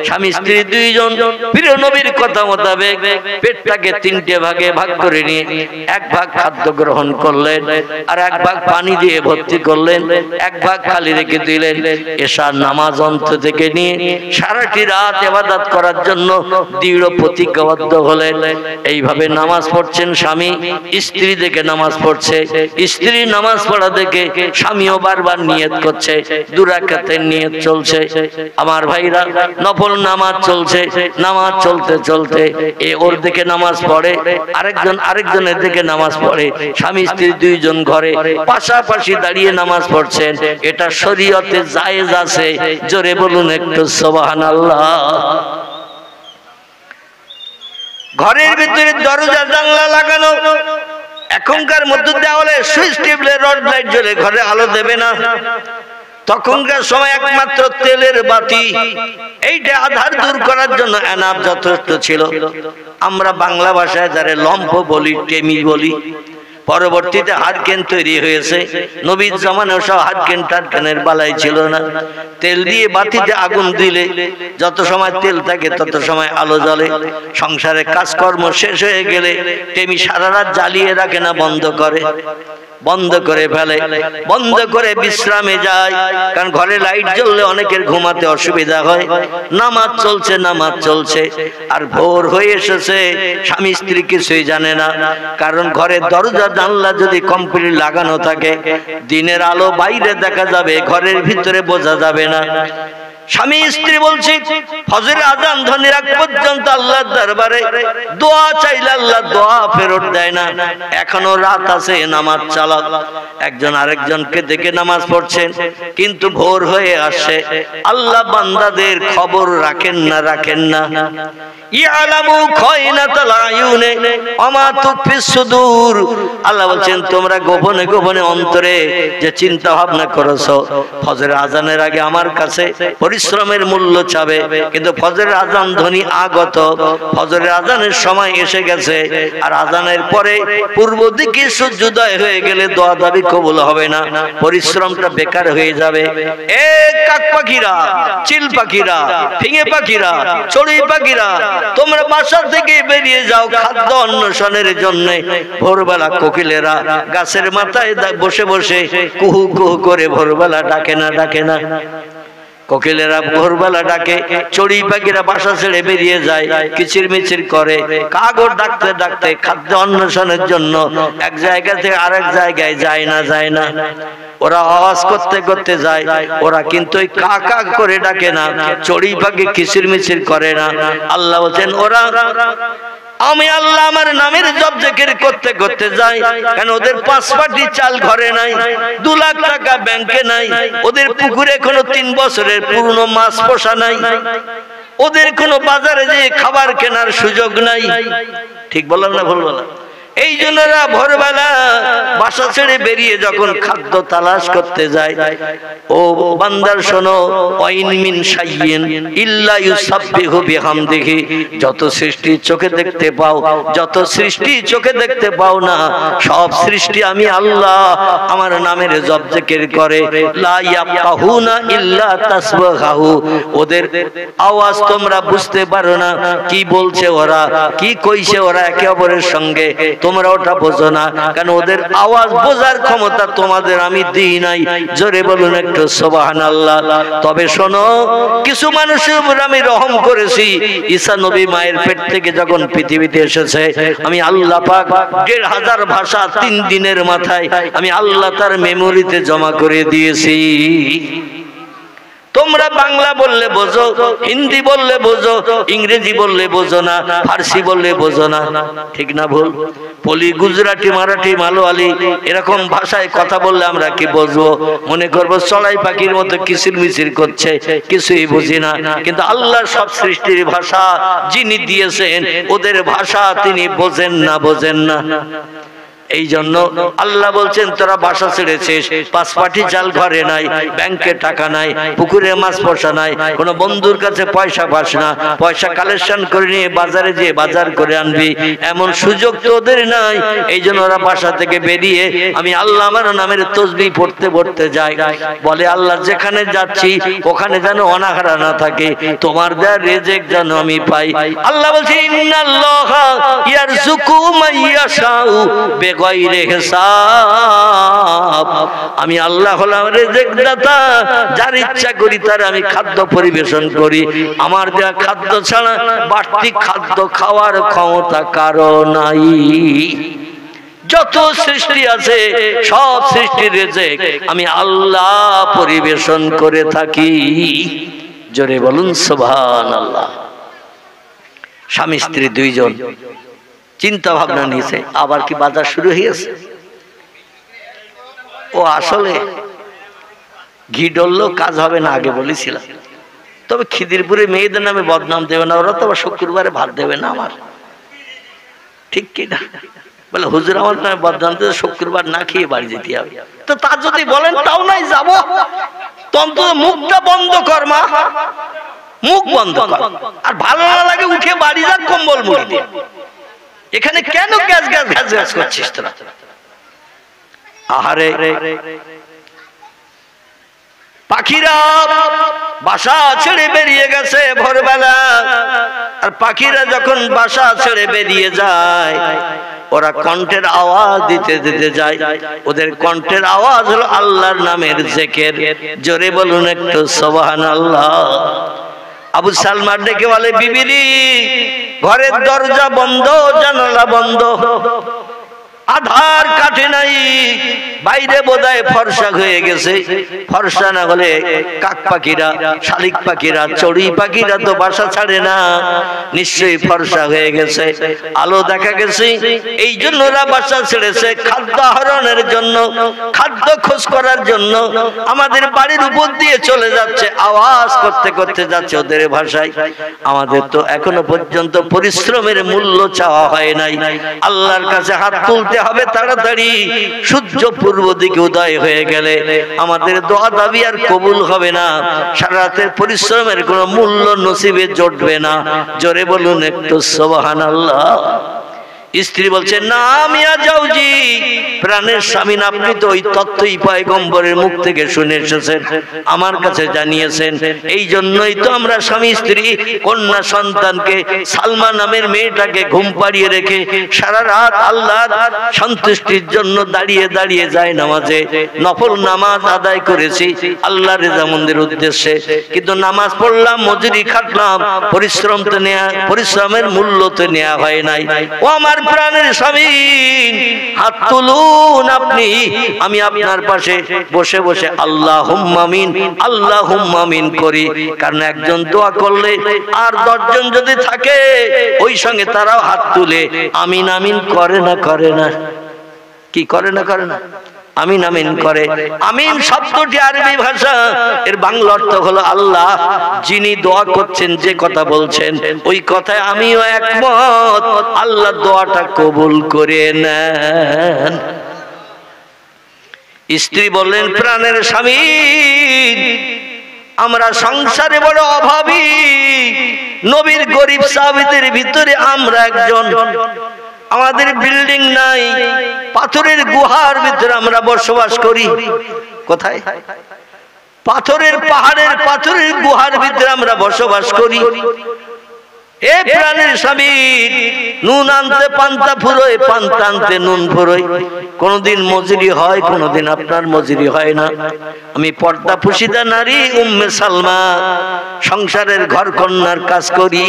স্বামী স্ত্রী দুইজন প্রিয় নবীর কথা মোতাবেক পেটটাকে তিনটে ভাগে ভাগ করে নিয়ে এক ভাগ খাদ্য গ্রহণ করলেন, আর এক ভাগ পানি দিয়ে ভর্তি করলেন, এক ভাগ খালি রেখে দিলেন। এশার নামাজ অন্ত থেকে নিয়ে সারাটি রাত ইবাদত করার জন্য দৃঢ় প্রতিজ্ঞাবদ্ধ হলেন। এইভাবে নামাজ পড়ছেন স্বামী, স্ত্রী দেখে নামাজ পড়ছে, স্ত্রী নামাজ পড়া দেখে স্বামীও বারবার নিয়ত করছে, 2 রাকাতের নিয়ত চলছে। আমার ভাইরা, নফল নামাজ চলছে, নামাজ চলতে চলতে ওর দিকে নামাজ পড়ে, আরেকজনের দিকে নামাজ পড়ে, স্বামী স্ত্রী দুইজন ঘরে পাশাপাশি দাঁড়িয়ে নামাজ পড়ছেন। এটা শরীয়তে জায়েজ আছে, জোরে বলুন একটু সুবহানাল্লাহ। ঘরের ভিতরে দরজা জানলা লাগানো, এখনকার মধ্যে দেওয়ালে সুইচ টিপলে রড লাইট জ্বলে, ঘরে আলো দেবে না। তখনকার সময় একমাত্র তেলের বাতি, এইটা আধার দূর করার জন্য এনাফ যথেষ্ট ছিল। আমরা বাংলা ভাষায় যারা লম্ফ বলি, টেমি বলি। পরবর্তীতে হারকেন তৈরি হয়েছে, নবীর জামানায় সব হারকেন টারকেনের বালাই ছিল না। তেল দিয়ে বাতিতে আগুন দিলে যত সময় তেল থাকে তত সময় আলো জ্বলে। সংসারে কাজকর্ম শেষ হয়ে গেলে টেমি সারা রাত জ্বালিয়ে রাখে না, বন্ধ করে ফেলে, বন্ধ করে বিশ্রামে যায়। কারণ ঘরে লাইট জ্বললে অনেকের ঘুমাতে অসুবিধা হয়। নামাজ চলছে, আর ভোর হয়ে এসেছে, স্বামী স্ত্রী কিছুই জানে না। কারণ ঘরের দরজা জানলা যদি কমপ্লিট লাগানো থাকে, দিনের আলো বাইরে দেখা যাবে, ঘরের ভিতরে বোঝা যাবে না। স্বামী স্ত্রী বলছি, ফজরের আযান ধ্বনির আগ পর্যন্ত আল্লাহর দরবারে দোয়া চাইলে আল্লাহ দোয়া ফেরত দেয় না। এখনো রাত আছে, নামাজ চালাক। একজন আরেকজনকে দেখে নামাজ পড়ছেন, কিন্তু ভোর হয়ে আসে। আল্লাহ বান্দাদের খবর রাখেন না। ইয়ালামু খায়নাতাল আয়ুনে ওমা তুখফিস সুদূর। আল্লাহ বলছেন, তোমরা গোপনে গোপনে অন্তরে যে চিন্তা ভাবনা করেছো, ফজরের আযানের আগে আমার কাছে পরিশ্রমের মূল্য চাবে, কিন্তু ফজরের আযান ধ্বনি আগত, ফজরের আযানের সময় এসে গেছে, আর আযানের পরে পূর্ব দিকে সূর্যোদয় হয়ে গেলে দোয়া দাবি কবুল হবে না, পরিশ্রমটা বেকার হয়ে যাবে। কাক পাখিরা, চিল পাখিরা, ফিঙে পাখিরা, চড়ুই পাখিরা, তোমরা বাসা থেকে বেরিয়ে যাও খাদ্য অন্বেষণের জন্য। ভোরবেলা কোকিলেরা গাছের মাথায় বসে বসে কুহু কুহু করে ভোরবেলা ডাকে না। কোকিলেরা ভোরবেলা ডাকে, চড়ুই পাখিরা বাসা ছেড়ে বেরিয়ে যায়, কিচির মিচির করে। কাগর ডাকতে ডাকতে খাদ্য অন্বেষণের জন্য এক জায়গা থেকে আরেক জায়গায় যায় না। ওরা আওয়াজ করতে করতে যায়, ওরা কিন্তু ওই কাকা করে ডাকে না, চড়ুই পাখি কিচির মিচির করে না। আল্লাহ বলছেন, ওরা আমি আল্লাহ আমার নামের জপ জিকির করতে করতে যাই। কারণ ওদের 5 পাটি চাল ঘরে নাই, 2 লাখ টাকা ব্যাংকে নাই, ওদের পুকুরে কোনো 3 বছরের পুরনো মাছ পোষা নাই, ওদের কোনো বাজারে যে খাবার কেনার সুযোগ নাই। ঠিক বললাম না ভুল বললাম? এই জন্য ভোরবেলা বাসা ছেড়ে বেরিয়ে যখন খাদ্য তালাশ করতে যায়, ও বান্দার শোনো, ওয়াইন মিন শাইইন ইল্লা ইউসাব্বিহু বিহামদিহি। যত সৃষ্টি চোখে দেখতে পাও না, সব সৃষ্টি আমি আল্লাহ আমার নামের জপ জিকির করে। লা ইয়াফকাহুনা ইল্লা তাসবিহাহু। ওদের আওয়াজ তোমরা বুঝতে পারো না, কি বলছে ওরা, কি কইছে ওরা একে অপরের সঙ্গে, তোমরা ওটা বোঝো না। কারণ ওদের আওয়াজ বোঝার ক্ষমতা তোমাদের আমি দিই নাই। জোরে বলুন একটু সুবহানাল্লাহ। তবে শোনো, কিছু মানুষের উপর আমি রহম করেছি। ঈসা নবী মায়ের পেট থেকে যখন পৃথিবীতে এসেছে, আমি আল্লাহ পাক 1500 ভাষা 3 দিনের মাথায় আমি আল্লাহ তার মেমোরিতে জমা করে দিয়েছি। তোমরা বাংলা বললে বোঝো, হিন্দি বললে বোঝো, ইংরেজি বললে বোঝো না, ফার্সি বললে বোঝো না। ঠিক না ভুল? পলি, গুজরাটি, মারাঠি, মালয়ালি এরকম ভাষায় কথা বললে আমরা কি বুঝবো? মনে করবো চড়াই পাখির মতো কিচির মিচির করছে, কিছুই বুঝি না। কিন্তু আল্লাহর সব সৃষ্টির ভাষা যিনি দিয়েছেন, ওদের ভাষা তিনি বোঝেন না। এই জন্য আল্লাহ বলছেন তোরা বাসা ছেড়েছিস, 5 পাটি চাল ঘরে নাই, ব্যাংকে টাকা নাই, পুকুরে মাছ পোষা নাই, কোনো বন্ধুর কাছে পয়সা পাস না, পয়সা কালেকশন করে নিয়ে বাজারে যেয়ে বাজার করে আনবি, এমন সুযোগ তো ওদের নাই। এই জন্য ওরা বাসা থেকে বেরিয়ে আমি আল্লাহ আমার নামের তসবিহ পড়তে পড়তে যাই। বলে আল্লাহ যেখানে যাচ্ছি ওখানে যেন অনাহারা না থাকে, তোমার দেয়া রিজিক যেন আমি পাই। আল্লাহ বলছে ইন্নাল্লাহা ইয়ারযুকু মাইয়াশাউ বিগাইরি হিসাব। আমি আল্লাহ হলাম রিজিক দাতা, যার ইচ্ছা করি তার আমি খাদ্য পরিবেশন করি। আমার দেয়া খাদ্য ছাড়া বাড়তি খাদ্য খাওয়ার ক্ষমতা কারো নাই। যত সৃষ্টি আছে সব সৃষ্টির রিজিক আমি আল্লাহ পরিবেশন করে থাকি। জোরে বলুন সুবহানাল্লাহ। স্বামী স্ত্রী দুইজন চিন্তা ভাবনা নিয়েছে, আবার কি বাজার শুরু হয়েছে? ও আসলে ঘি ডললো কাজ হবে না, আগে বলেছিলাম। তবে খিদিরপুরে মেয়েদের নামে বদনাম দেবে না, ওরা তো আবার শুক্রবারে ভাত দেবে না আমার, ঠিক কি না? বলে হুজুর আমার নামে বদনাম দেবে, শুক্রবার না খেয়ে বাড়ি যেতে হবে। তো তা যদি বলেন তাও নাই যাবো, তন্ত মুখটা বন্ধ কর মা, মুখ বন্ধ কর। আর ভালো না লাগে উঠে বাড়ি যা, কম্বল মুড়ি দে। এখানে কেন গ্যাস গ্যাস গ্যাস গ্যাস করছিস তোরা? আহারে পাখিরা বাসা ছেড়ে বেরিয়ে গেছে ভোরবেলা। আর পাখিরা যখন বাসা ছেড়ে বেরিয়ে যায়, ওরা কণ্ঠের আওয়াজ দিতে দিতে যায়। ওদের কণ্ঠের আওয়াজ হলো আল্লাহর নামের জিকির। জোরে বলুন একটু সুবহানাল্লাহ। আবু সালমান ডেকে বলে বিবিরি, ঘরের দরজা বন্ধ, জানালা বন্ধ, আধার কাটে নাই, বাইরে বোধহয় ফর্সা হয়ে গেছে। ফর্সা না হলে কাক পাখিরা, শালিক পাখিরা, চড়ুই পাখিরা তো বাসা ছাড়ে না, নিশ্চয়ই ফর্সা হয়ে গেছে, আলো দেখা গেছে। এই জন্য ওরা বাসা ছেড়েছে খাদ্য আহরণের জন্য, খাদ্য খোঁজ করার জন্য। আমাদের বাড়ির উপর দিয়ে চলে যাচ্ছে, আওয়াজ করতে করতে যাচ্ছে ওদের ভাষায়। আমাদের তো এখনো পর্যন্ত পরিশ্রমের মূল্য চাওয়া হয় নাই। আল্লাহর কাছে হাত তুলতে হবে তাড়াতাড়ি। সূর্য পূর্ব দিকে উদয় হয়ে গেলে আমাদের দোয়া দাবি আর কবুল হবে না, সারা রাতের পরিশ্রমের কোনো মূল্য নসিবে জুটবে না। জোরে বলুন একটু সুবহানাল্লাহ। স্ত্রী বলছেন না মিয়া যাওজি, প্রাণের স্বামী আপনি তো ওই তত্ত্বই পয়গম্বরের মুখ থেকে শুনে এসেছেন, আমার কাছে জানিয়েছেন। এই জন্যই তো আমরা স্বামী স্ত্রী কন্যা সন্তানকে, সালমা নামের মেয়েটাকে ঘুম পাড়িয়ে রেখে সারা রাত আল্লাহর সন্তুষ্টির জন্য দাঁড়িয়ে দাঁড়িয়ে যায় নামাজে নফল নামাজ আদায় করেছি আল্লাহর রেজামন্দের উদ্দেশ্যে। কিন্তু নামাজ পড়লাম, মজুরি খাটলাম, পরিশ্রম তো নেয়া, পরিশ্রমের মূল্য তো নেওয়া হয় নাই। ও আমার প্রাণের স্বামী, হাত তুলুন আপনি, আমি আপনার পাশে বসে বসে আল্লাহুম্মা আমিন আল্লাহুম্মা আমিন করি। কারণ একজন দোয়া করলে আর 10 জন যদি থাকে ওই সঙ্গে তারাও হাত তুলে আমিন আমিন করে না, করে না? কি করে না, করে না? আমিন আমিন করে। আমিন শব্দটি আরবি ভাষা, এর বাংলা অর্থ হলো আল্লাহ যিনি দোয়া করছেন, যে কথা বলছেন ওই কথায় আমিও একমত, আল্লাহ দোয়াটা কবুল করে নেন। স্ত্রী বললেন প্রাণের স্বামী, আমরা সংসারে বড় অভাবী, নবীর গরিব সাহাবীদের ভিতরে আমরা একজন। আমাদের বিল্ডিং নাই, পাথরের গুহার ভিতরে আমরা বসবাস করি। কোথায়? পাথরের পাহাড়ের পাথরের গুহার ভিতরে আমরা বসবাস করি। এ প্রাণের স্বামী, নুন আনতে পান্তা ফুরোয়, পান্তা আনতে নুন ফুরোয়। কোনদিন মজুরি হয়, কোনদিন আপনার মজুরি হয় না। আমি পর্দা পুশিদা নারী উম্মে সালমা, সংসারের ঘর কন্যার কাজ করি,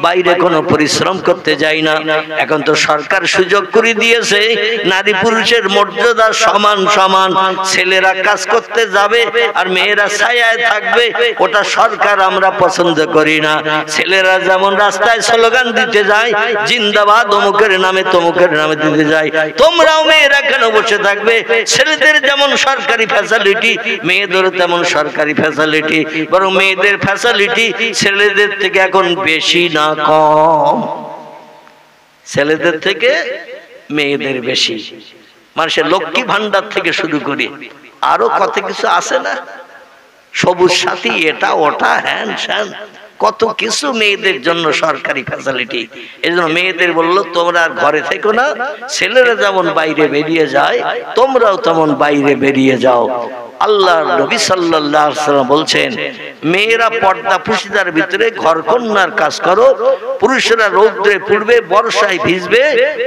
বাইরে কোনো পরিশ্রম করতে যাই না। এখন তো সরকার সুযোগ করে দিয়েছে, নারী পুরুষের মর্যাদা সমান সমান। ছেলেরা কাজ করতে যাবে আর মেয়েরা ছায়ায় থাকবে, ওটা সরকার আমরা পছন্দ করি না। ছেলেরা যেমন রাস্তায় স্লোগান দিতে যায় জিন্দাবাদ অমুকের নামে তমুকের নামে দিতে যায়, তোমরাও মেয়েরা কেন বসে থাকবে? ছেলেদের যেমন সরকারি ফ্যাসিলিটি, মেয়েদেরও তেমন সরকারি ফ্যাসিলিটি, বরং মেয়েদের ফ্যাসিলিটি ছেলেদের থেকে এখন বেশি না কম? ছেলেদের থেকে মেয়েদের বেশি। মানুষের লক্ষ্মী ভান্ডার থেকে শুরু করে আরো কত কিছু আছে না, সবুজ সাথী, এটা ওটা হ্যান স্যান, কত কিছু মেয়েদের জন্য সরকারি ফ্যাসিলিটি। এই জন্য মেয়েদের বললো তোমরা ঘরে থেকো না, ছেলেরা যেমন বাইরে বেরিয়ে যায় তোমরাও তেমন বাইরে বেরিয়ে যাও। আল্লাহ নবী সাল্লাল্লাহু আলাইহি ওয়াসাল্লাম বলছেন, মেয়েরা পর্দা পুশিদার ভিতরে ঘরকন্যার কাজ করো, পুরুষেরা রৌদ্রে পুড়বে, বর্ষায় ভিজবে,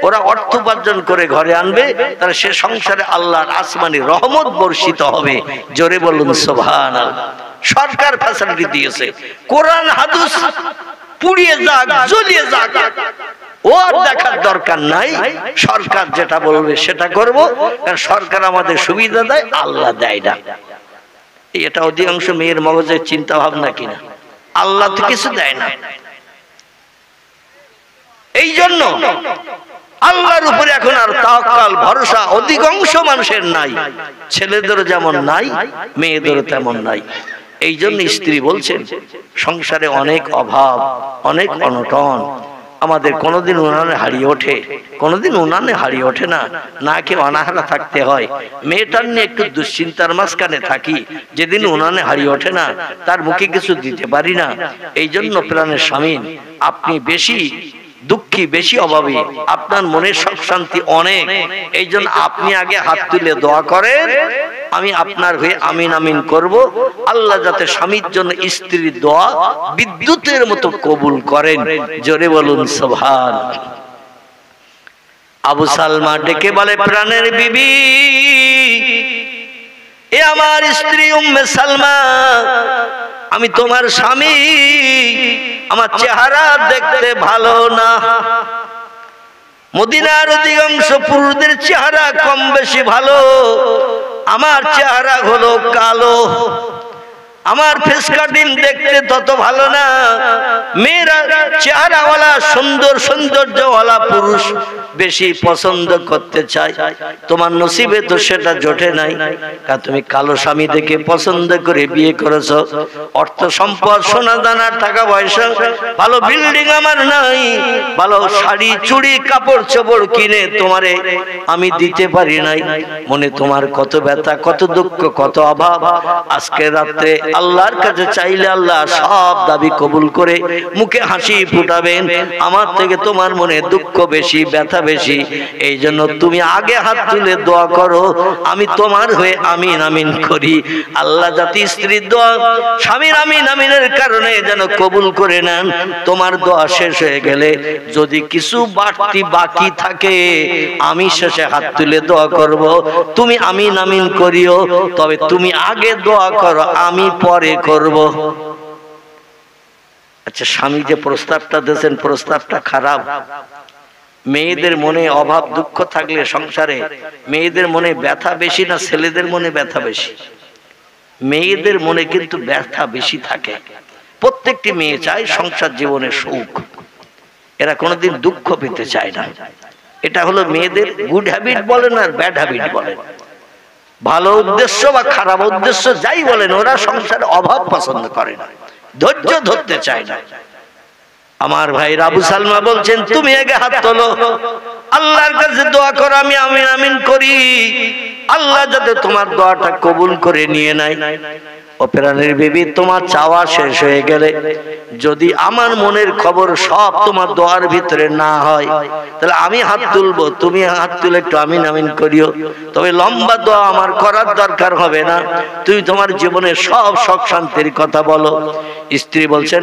ওরা অর্থ উপার্জন করে ঘরে আনবে, তাহলে সে সংসারে আল্লাহর আসমানি রহমত বর্ষিত হবে। জোরে বলুন সুবহানাল্লাহ। সরকার ফ্যাসিলিটি দিয়েছে, কোরআন হাদিস পুড়িয়ে যাক, জ্বলিয়ে যাক, ওর দেখার দরকার নাই, সরকার যেটা বলবে সেটা করব, কারণ সরকার আমাদের সুবিধা দেয়, আল্লাহ দেয় না। এটা অধিকাংশ মেয়ের মগজের চিন্তা ভাবনা কিনা, আল্লাহ তো কিছু দেয় না। এই জন্য আল্লাহর উপরে এখন আর তাওয়াক্কুল ভরসা অধিকাংশ মানুষের নাই, ছেলেদেরও যেমন নাই, মেয়েদেরও তেমন নাই। এই জন্য স্ত্রী বলছেন সংসারে অনেক অভাব, অনেক অনটন, আমাদের কোনোদিন উনানে হারিয়ে ওঠে, কোনোদিন উনানে হারিয়ে ওঠে না, না কি অনাহারা থাকতে হয়। মেয়েটার নিয়ে একটু দুশ্চিন্তার মাঝখানে থাকি, যেদিন উনানে হারিয়ে ওঠে না তার মুখে কিছু দিতে পারি না। এই জন্য প্রাণের স্বামী, আপনি বেশি দুঃখী, বেশি অভাবী, আপনার মনের সুখ শান্তি অনেক। এই জন্য আপনি আগে হাত তুলে দোয়া করেন, আমি আপনার হয়ে আমিন আমিন করব। আল্লাহ যাতে স্বামীর জন্য স্ত্রীর দোয়া বিদ্যুতের মতো কবুল করেন। জোরে বলুন সুবহান। আবু সালমা ডেকে বলে, প্রাণের বিবি, এ আমার স্ত্রী উম্মে সালমা, আমি তোমার স্বামী, আমার চেহারা দেখতে ভালো না। মদিনার অধিকাংশ পুরুষদের চেহারা কম বেশি ভালো, আমার চেহারা হলো কালো, আমার ফেস কাটিং দেখতে তত ভালো না। মেয়েরা চেহারাওয়ালা সুন্দর সৌন্দর্যওয়ালা পুরুষ বেশি পছন্দ করতে চায়, তোমার নসিবে তো সেটা জোটে নাই, কারণ তুমি কালো স্বামী দেখে পছন্দ করে বিয়ে করেছো। অর্থ সম্পদ, সোনা দানা, টাকা পয়সা, ভালো বিল্ডিং আমার নাই, ভালো শাড়ি চুড়ি কাপড় চোপড় কিনে তোমারে আমি দিতে পারি নাই। মনে তোমার কত ব্যথা, কত দুঃখ, কত অভাব। আজকে রাত্রে আল্লাহর কাছে চাইলে আল্লাহ সব দাবি কবুল করে মুখে হাসি ফুটাবেন। আমার থেকে তোমার মনে দুঃখ বেশি, ব্যথা বেশি, এই জন্য তুমি আগে হাত তুলে দোয়া করো, আমি তোমার হয়ে আমিন আমিন করি। আল্লাহ যাতে স্ত্রীর দোয়া স্বামীর আমিন আমিনের কারণে যেন কবুল করে নেন। তোমার দোয়া শেষ হয়ে গেলে যদি কিছু বাড়তি বাকি থাকে, আমি শেষে হাত তুলে দোয়া করব, তুমি আমিন আমিন করিও, তবে তুমি আগে দোয়া করো, আমি পরে করব। আচ্ছা, স্বামী যে প্রস্তাবটা দিয়েছেন প্রস্তাবটা খারাপ। মেয়েদের মনে অভাব দুঃখ থাকলে সংসারে মেয়েদের মনে ব্যথা বেশি না ছেলেদের মনে ব্যথা বেশি? মেয়েদের মনে কিন্তু ব্যথা বেশি থাকে। প্রত্যেকটি মেয়ে চায় সংসার জীবনে সুখ, এরা কোনোদিন দুঃখ পেতে চায় না। এটা হলো মেয়েদের গুড হ্যাবিট বলেন আর ব্যাড হ্যাবিট বলেন, ভালো উদ্দেশ্য বা খারাপ উদ্দেশ্য যাই বলেন, ওরা সংসারে অভাব পছন্দ করে না, ধৈর্য ধরতে চায় না। আমার ভাই আবু সালমা বলছেন, তুমি আগে হাত তোলো, আল্লাহর কাছে দোয়া করো, আমি আমিন আমিন করি, আল্লাহ যাতে তোমার দোয়াটা কবুল করে নিয়ে নেয়। ও প্রাণের বিবি, তোমার চাওয়া শেষ হয়ে গেলে যদি আমার মনের খবর সব তোমার দোয়ার ভিতরে না হয়, তাহলে আমি হাত তুলবো, তুমি হাত তুলে একটু আমিন আমিন করিও। তবে লম্বা দোয়া আমার করার দরকার হবে না, তুমি তোমার জীবনের সব সুখ শান্তির কথা বলো। স্ত্রী বলছেন,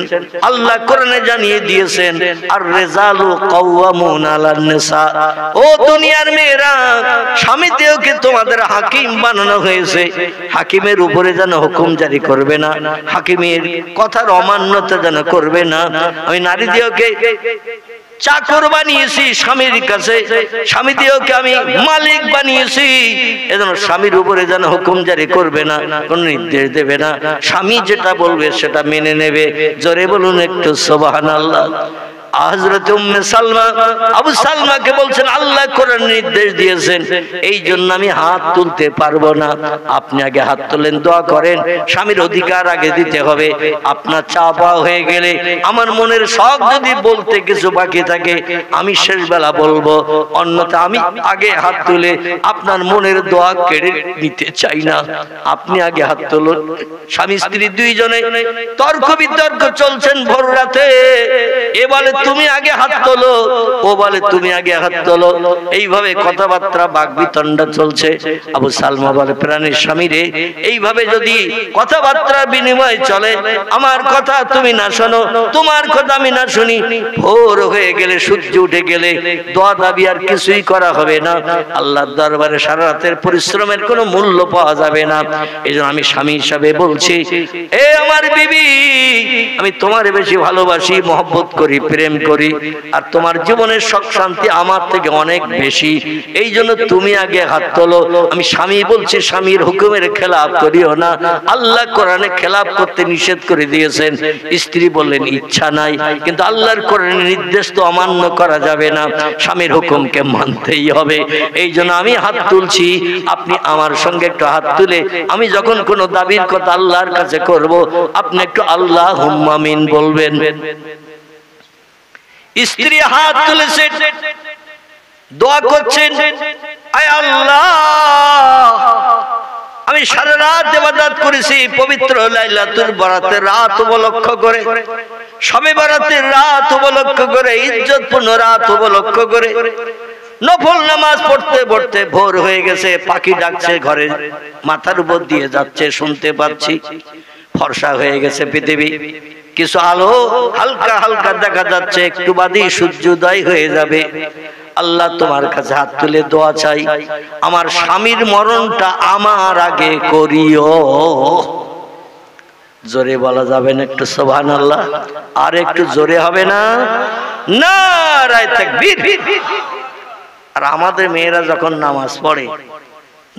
আল্লাহ কোরআনে জানিয়ে দিয়েছেন, আর রিজালু কাওয়ামুন আলান নিসা, ও দুনিয়ার মেয়েরা, স্বামীদেরকে তোমাদের হাকিম বানানো হয়েছে, হাকিমের উপরে যেন হুকুম জারি করবে না, হাকিমের কথার অমান্যতা যেন করবে না। আমি নারীদেরকে চাকর বানিয়েছি স্বামীর কাছে, স্বামীদেরকে আমি মালিক বানিয়েছি, এজন্য স্বামীর উপরে যেন হুকুম জারি করবে না, কোন নির্দেশ দেবে না, স্বামী যেটা বলবে সেটা মেনে নেবে। জোরে বলুন একটু সুবহানাল্লাহ। হযরত উম্মে সালমা আবু সালমাকে বলছেন আল্লাহ কোরআন নির্দেশ দিয়েছেন, এই জন্য আমি হাত তুলতে পারবো না, আপনি আগে হাত তোলেন, দোয়া করেন। স্বামীর অধিকার আগে দিতে হবে। আপনার চা পাওয়া হয়ে গেলে আমার মনের শখ যদি বলতে কিছু বাকি থাকে আমি শেষ বেলা বলবো, অন্যথা আমি আগে হাত তুলে আপনার মনের দোয়া কেড়ে নিতে চাই না। আপনি আগে হাত তুলুন। স্বামী স্ত্রী দুইজনে তর্ক বিতর্ক চলছেন ভোর রাতে। এ বলে তুমি আগে হাত তোলো, ও বলে তুমি আগে হাত তোলো। এইভাবে কথাবার্তা বাকবিতণ্ডা চলছে। আবু সালমা বলে প্রাণের স্বামী রে, এইভাবে যদি কথাবার্তার বিনিময় চলে, আমার কথা তুমি না শোনো, তোমার কথা আমি না শুনি, ভোর হয়ে গেলে সূর্য উঠে গেলে দোয়া দাবি আর কিছুই করা হবে না। আল্লাহর দরবারে সারা রাতের পরিশ্রমের কোনো মূল্য পাওয়া যাবে না। এইজন্য আমি স্বামী হিসাবে বলছি, এ আমার বিবি, আমি তোমার বেশি ভালোবাসি, মহব্বত করি, প্রেম করি, আর তোমার জীবনের সুখ শান্তি আমার থেকে অনেক বেশি। এই জন্য তুমি আগে হাত তোলো। আমি স্বামী বলছি, স্বামীর হুকুমের খেলাফ করিও না। আল্লাহ কোরআনে খেলাফ করতে নিষেধ করে দিয়েছেন। স্ত্রী বললেন ইচ্ছা নাই, কিন্তু আল্লাহর কোরআনের নির্দেশ তো অমান্য করা যাবে না, স্বামীর হুকুমকে মানতেই হবে। এই জন্য আমি হাত তুলছি, আপনি আমার সঙ্গে একটু হাত তুলে আমি যখন কোনো দাবির কথা আল্লাহর কাছে করব, আপনি একটু আল্লাহুম্মা আমিন বলবেন। স্ত্রী হাত তুলেছে, দোয়া করছেন, আয় আল্লাহ, আমি সারা রাত ইবাদত করেছি পবিত্র লাইলাতুল বরাতের রাত উপলক্ষ করে, শবে বরাতের রাত উপলক্ষ করে, ইজ্জতপূর্ণ রাত উপলক্ষ করে নফল নামাজ পড়তে পড়তে ভোর হয়ে গেছে। পাখি ডাকছে, ঘরে মাথার উপর দিয়ে যাচ্ছে, শুনতে পাচ্ছি। ফর্সা হয়ে গেছে পৃথিবী, কিছু আলো হালকা হালকা দেখা যাচ্ছে, একটু বাদই সূর্যোদয় হয়ে যাবে। আল্লাহ তোমার কাছে হাত তুলে দোয়া চাই, আমার স্বামীর মরণটা আমার আগে করিও। জোরে বলা যাবে না একটু সুবহানাল্লাহ? আর একটু জোরে হবে না? নারায়ে তাকবীর। আর আমাদের মেয়েরা যখন নামাজ পড়ে,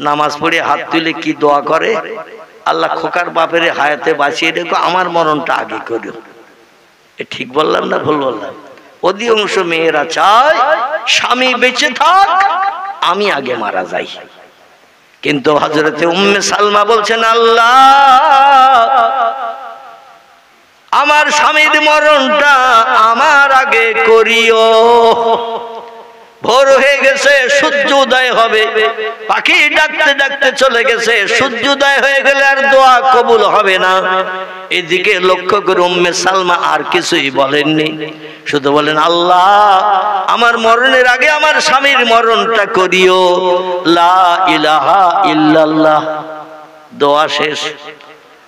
নামাজ পড়ে হাত তুলে কি দোয়া করে, আল্লাহ খোকার বাপের হায়াতে বাঁচিয়ে রেখো, আমার মরণটা আগে করিও। এ ঠিক বললাম না ভুল বললাম? অধিকাংশ মেয়েরা চায় স্বামী বেঁচে থাক, আমি আগে মারা যাই। কিন্তু হযরতে উম্মে সালমা বলছেন, আল্লাহ আমার স্বামীর মরণটা আমার আগে করিও। ভোর হয়ে গেছে, সূর্যোদয় হবে, পাখি ডাকতে ডাকতে চলে গেছে। সূর্যোদয় হয়ে গেলে আর দোয়া কবুল হবে না। এদিকে লক্ষ্য করে উম্মে সালমা আর কিছুই বলেননি, শুধু বলেন আল্লাহ আমার মরণের আগে আমার স্বামীর মরণটা করিও। লা ইলাহা ইল্লাল্লাহ, দোয়া শেষ।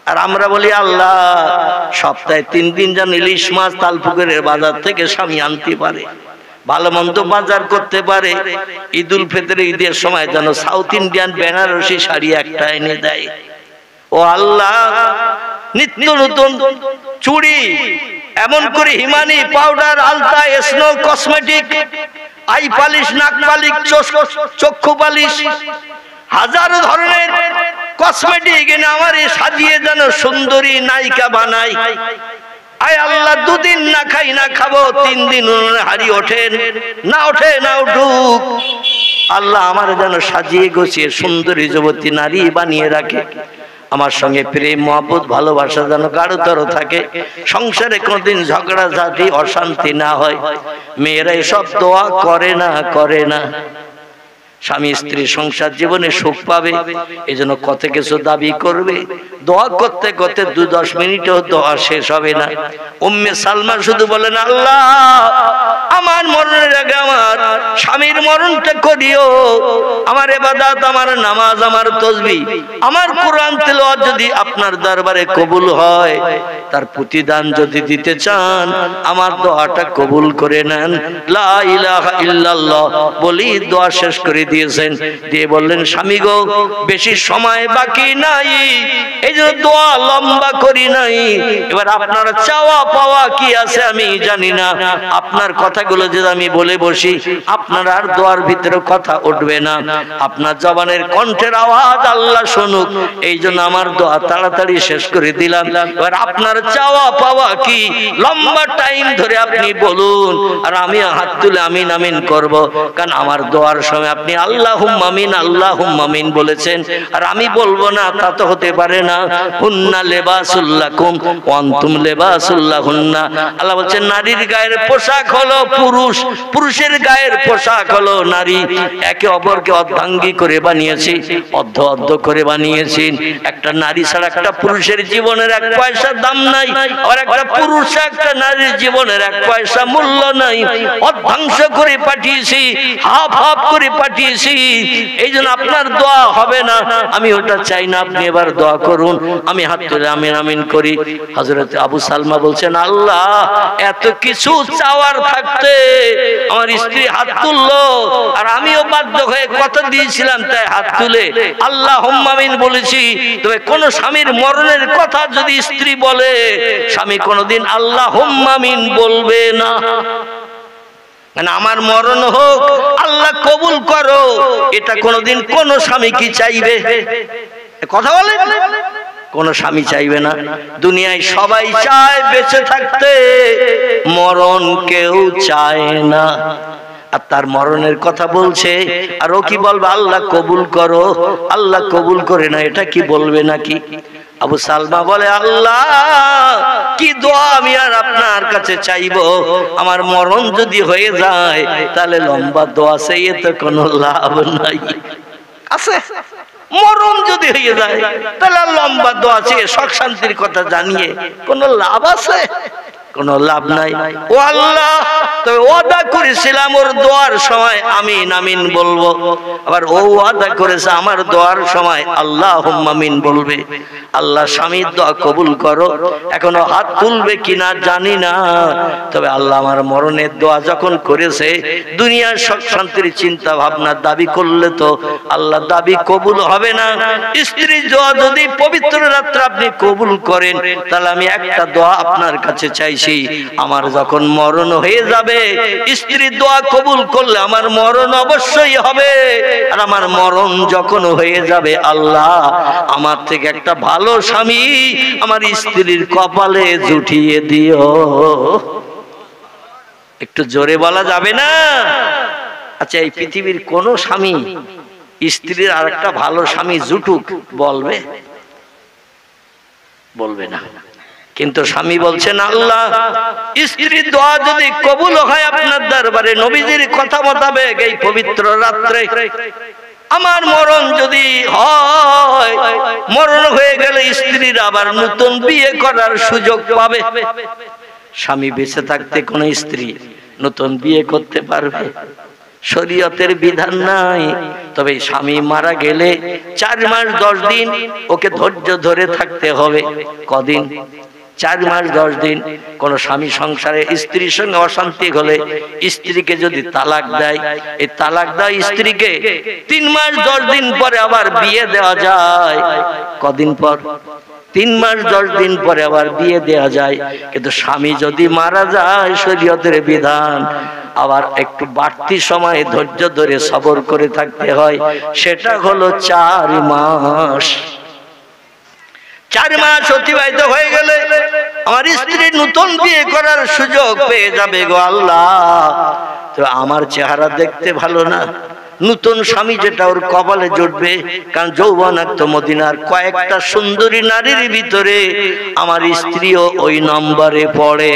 আর আমরা বলি আল্লাহ সপ্তাহে 3 দিন যেন ইলিশ মাছ তালপুকুরের বাজার থেকে স্বামী আনতে পারে, ভালো মন্দ বাজার করতে পারে, ঈদুল ফিতরে ঈদের সময় যেন সাউথ ইন্ডিয়ান বেনারসি শাড়ি একটা এনে দেয়। ও আল্লাহ, নিত্য নতুন চুড়ি, এমন করে হিমানি, পাউডার, আলতা, স্নো, কসমেটিক, আই পালিশ, নাক পালিশ, চক্ষু পালিশ, হাজারো ধরনের কসমেটিক এনে আমার সাজিয়ে যেন সুন্দরী নায়িকা বানাই। আয় আল্লাহ, 2 দিন না খাই না খাবো, 3 দিন হাড়ি ওঠেন না, ওঠে না উঠুক, আল্লাহ আমার যেন সাজিয়ে গুছিয়ে সুন্দরী যুবতী নারী বানিয়ে রাখে। আমার সঙ্গে প্রেম মহব্বত ভালোবাসা যেন গাঢ়তর থাকে, সংসারে কোনদিন ঝগড়া ঝাঁটি অশান্তি না হয়। মেয়েরা এসব দোয়া করে না। স্বামী স্ত্রী সংসার জীবনে সুখ পাবে, এজন্য কত কিছু দাবি করবে। দোয়া করতে করতে 2-10 মিনিটও দোয়া শেষ হবে না। উম্মে সালমা শুধু বলেন আল্লাহ আমার মরণের আগে আমার স্বামীর মরণটা করিও। আমার ইবাদত, আমার নামাজ, আমার তাসবিহ, আমার কোরআন তেলাওয়াত যদি আপনার দরবারে কবুল হয়, তার প্রতিদান যদি দিতে চান আমার দোয়াটা কবুল করে নেন। লা ইলাহা ইল্লাল্লাহ বলি দোয়া শেষ করে দিয়েছেন। দিয়ে বললেন স্বামী গো, বেশি সময় বাকি নাই, এই জন্য দোয়া লম্বা করি নাই। এবার আপনার চাওয়া পাওয়া কি আছে আমি জানি না, আপনার কথাগুলো যদি আমি বলে বসি আপনার আর দোয়ার ভিতরে কথা উঠবে না, আপনার জবানের কণ্ঠের আওয়াজ আল্লাহ শুনুক, এই জন্য আমার দোয়া তাড়াতাড়ি শেষ করে দিলাম। এবার আপনার চাওয়া পাওয়া কি লম্বা টাইম ধরে আপনি বলুন, আর আমি হাত তুলে আমিন আমিন করব, কারণ আমার দোয়ার সময় আপনি আল্লাহুম্মা আমিন আল্লাহুম্মা আমিন বলেছেন, আর আমি বলবো না তা তো হতে পারে না। হুন্না লিবাসুল লাকুম ওয়া আনতুম লিবাসুল লাহুন্না। আল্লাহ বলেন নারীর গায়ের পোশাক হলো পুরুষ, পুরুষের গায়ের পোশাক হলো নারী। একে অপরকে অর্ধাঙ্গী করে বানিয়েছি, অর্ধ অর্ধ করে বানিয়েছি। একটা নারী ছাড়া একটা পুরুষের জীবনের এক পয়সা দাম নাই, আর একটা পুরুষ একটা নারীর জীবনের এক পয়সা মূল্য নাই। অর্ধাংশ করে পাঠিয়েছি, হাফ হাফ করে পাঠিয়েছি। এই জন্য আপনার দোয়া হবে না, আমি ওটা চাই না। আপনি এবার দোয়া করুন, আমি হাত তুলে আমিন আমিন করি। হযরত আবু সালমা বলছেন, আল্লাহ এত কিছু চাওয়ার থাকতে আমার স্ত্রী হাত তুললো, আর আমিও বাধ্য হয়ে কথা দিয়েছিলাম তাই হাত তুলে আল্লাহুম্মা আমিন বলেছি। তবে কোন স্বামীর মরণের কথা যদি স্ত্রী বলে, স্বামী কোনদিন আল্লাহুম্মা আমিন বলবে না। মানে আমার মরণ হোক, আল্লাহ কবুল করো, এটা কোনদিন কোন স্বামী কি চাইবে? কথা বলে কোন স্বামী চাইবে না। দুনিয়ায় সবাই চায় বেঁচে থাকতে, মরণ কেউ চায় না। আর তার মরণের কথা বলছে, আর ও কি বলবে? আল্লাহ কবুল করো, আল্লাহ কবুল করে না, এটা কি বলবে নাকি? আবু সালমা বলে, আল্লাহ কি দোয়া আমি আর আপনার কাছে চাইবো? আমার মরণ যদি হয়ে যায় তাহলে লম্বা দোয়া চাইয়ে তো কোনো লাভ নাই। আছে মরণ যদি হয়ে যায় তাহলে লম্বা দোয়া চেয়ে সুখ শান্তির কথা জানিয়ে কোনো লাভ আছে? কোনো লাভ নাই। ও আল্লাহ, তবে ওয়াদা করেছিলাম ওর দোয়ার সময় আমিন আমিন বলবো, আবার ও ওয়াদা করেছে আমার দোয়ার সময় আল্লাহুম্মা আমিন বলবে। আল্লাহ স্বামীর দোয়া কবুল করো। এখনো হাত তুলবে কিনা জানি না, তবে আল্লাহ আমার মরণের দোয়া যখন করেছে, দুনিয়ার সুখ শান্তির চিন্তা ভাবনা দাবি করলে তো আল্লাহ দাবি কবুল হবে না। স্ত্রীর দোয়া যদি পবিত্র রাত্রে আপনি কবুল করেন, তাহলে আমি একটা দোয়া আপনার কাছে চাইছি, আমার যখন মরণ হয়ে যাবে, স্ত্রীর দোয়া কবুল করলে আমার মরণ অবশ্যই হবে। আর আমার মরণ যখন হয়ে যাবে, আল্লাহ আমার থেকে একটা ভালো স্বামী আমার স্ত্রীর কপালে জুটিয়ে দিও। একটু জোরে বলা যাবে না? আচ্ছা, এই পৃথিবীর কোন স্বামী স্ত্রীর আর একটা ভালো স্বামী জুটুক বলবে? বলবে না। কিন্তু স্বামী বলছেন, আল্লাহ স্ত্রীর দোয়া যদি কবুল হয় আপনার দরবারে, নবীজির কথা মোতাবেক এই পবিত্র রাত্রে আমার মরণ যদি হয়, মরণ হয়ে গেলে স্ত্রীর আবার নতুন বিয়ে করার সুযোগ পাবে। স্বামী বেঁচে থাকতে কোন স্ত্রী নতুন বিয়ে করতে পারবে? শরীয়তের বিধান নাই। তবে স্বামী মারা গেলে 4 মাস 10 দিন ওকে ধৈর্য ধরে থাকতে হবে। কদিন? 4 মাস 10 দিন। কোন স্বামী সংসারে স্ত্রীর সঙ্গে অশান্তি হলে স্ত্রীকে যদি তালাক দেয়, এই তালাক দেয় স্ত্রীকে 3 মাস 10 দিন পরে আবার বিয়ে দেওয়া যায়। কদিন পর? 3 মাস 10 দিন পরে আবার বিয়ে দেওয়া যায়। কিন্তু স্বামী যদি মারা যায়, শরীয়তের বিধান আবার একটু বাড়তি সময় ধৈর্য ধরে সবর করে থাকতে হয়। সেটা হলো 4 মাস। 4 মাস অতিবাহিত হয়ে গেলে আমার স্ত্রী নতুন বিয়ে করার সুযোগ পেয়ে যাবে। গো আল্লাহ, তো আমার চেহারা দেখতে ভালো না, নতুন স্বামী যেটা ওর কপালে জুটবে। কারণ যৌবনাক্ত মদিনার কয়েকটা সুন্দরী নারীর ভিতরে আমার স্ত্রীও ওই নম্বরে পড়ে।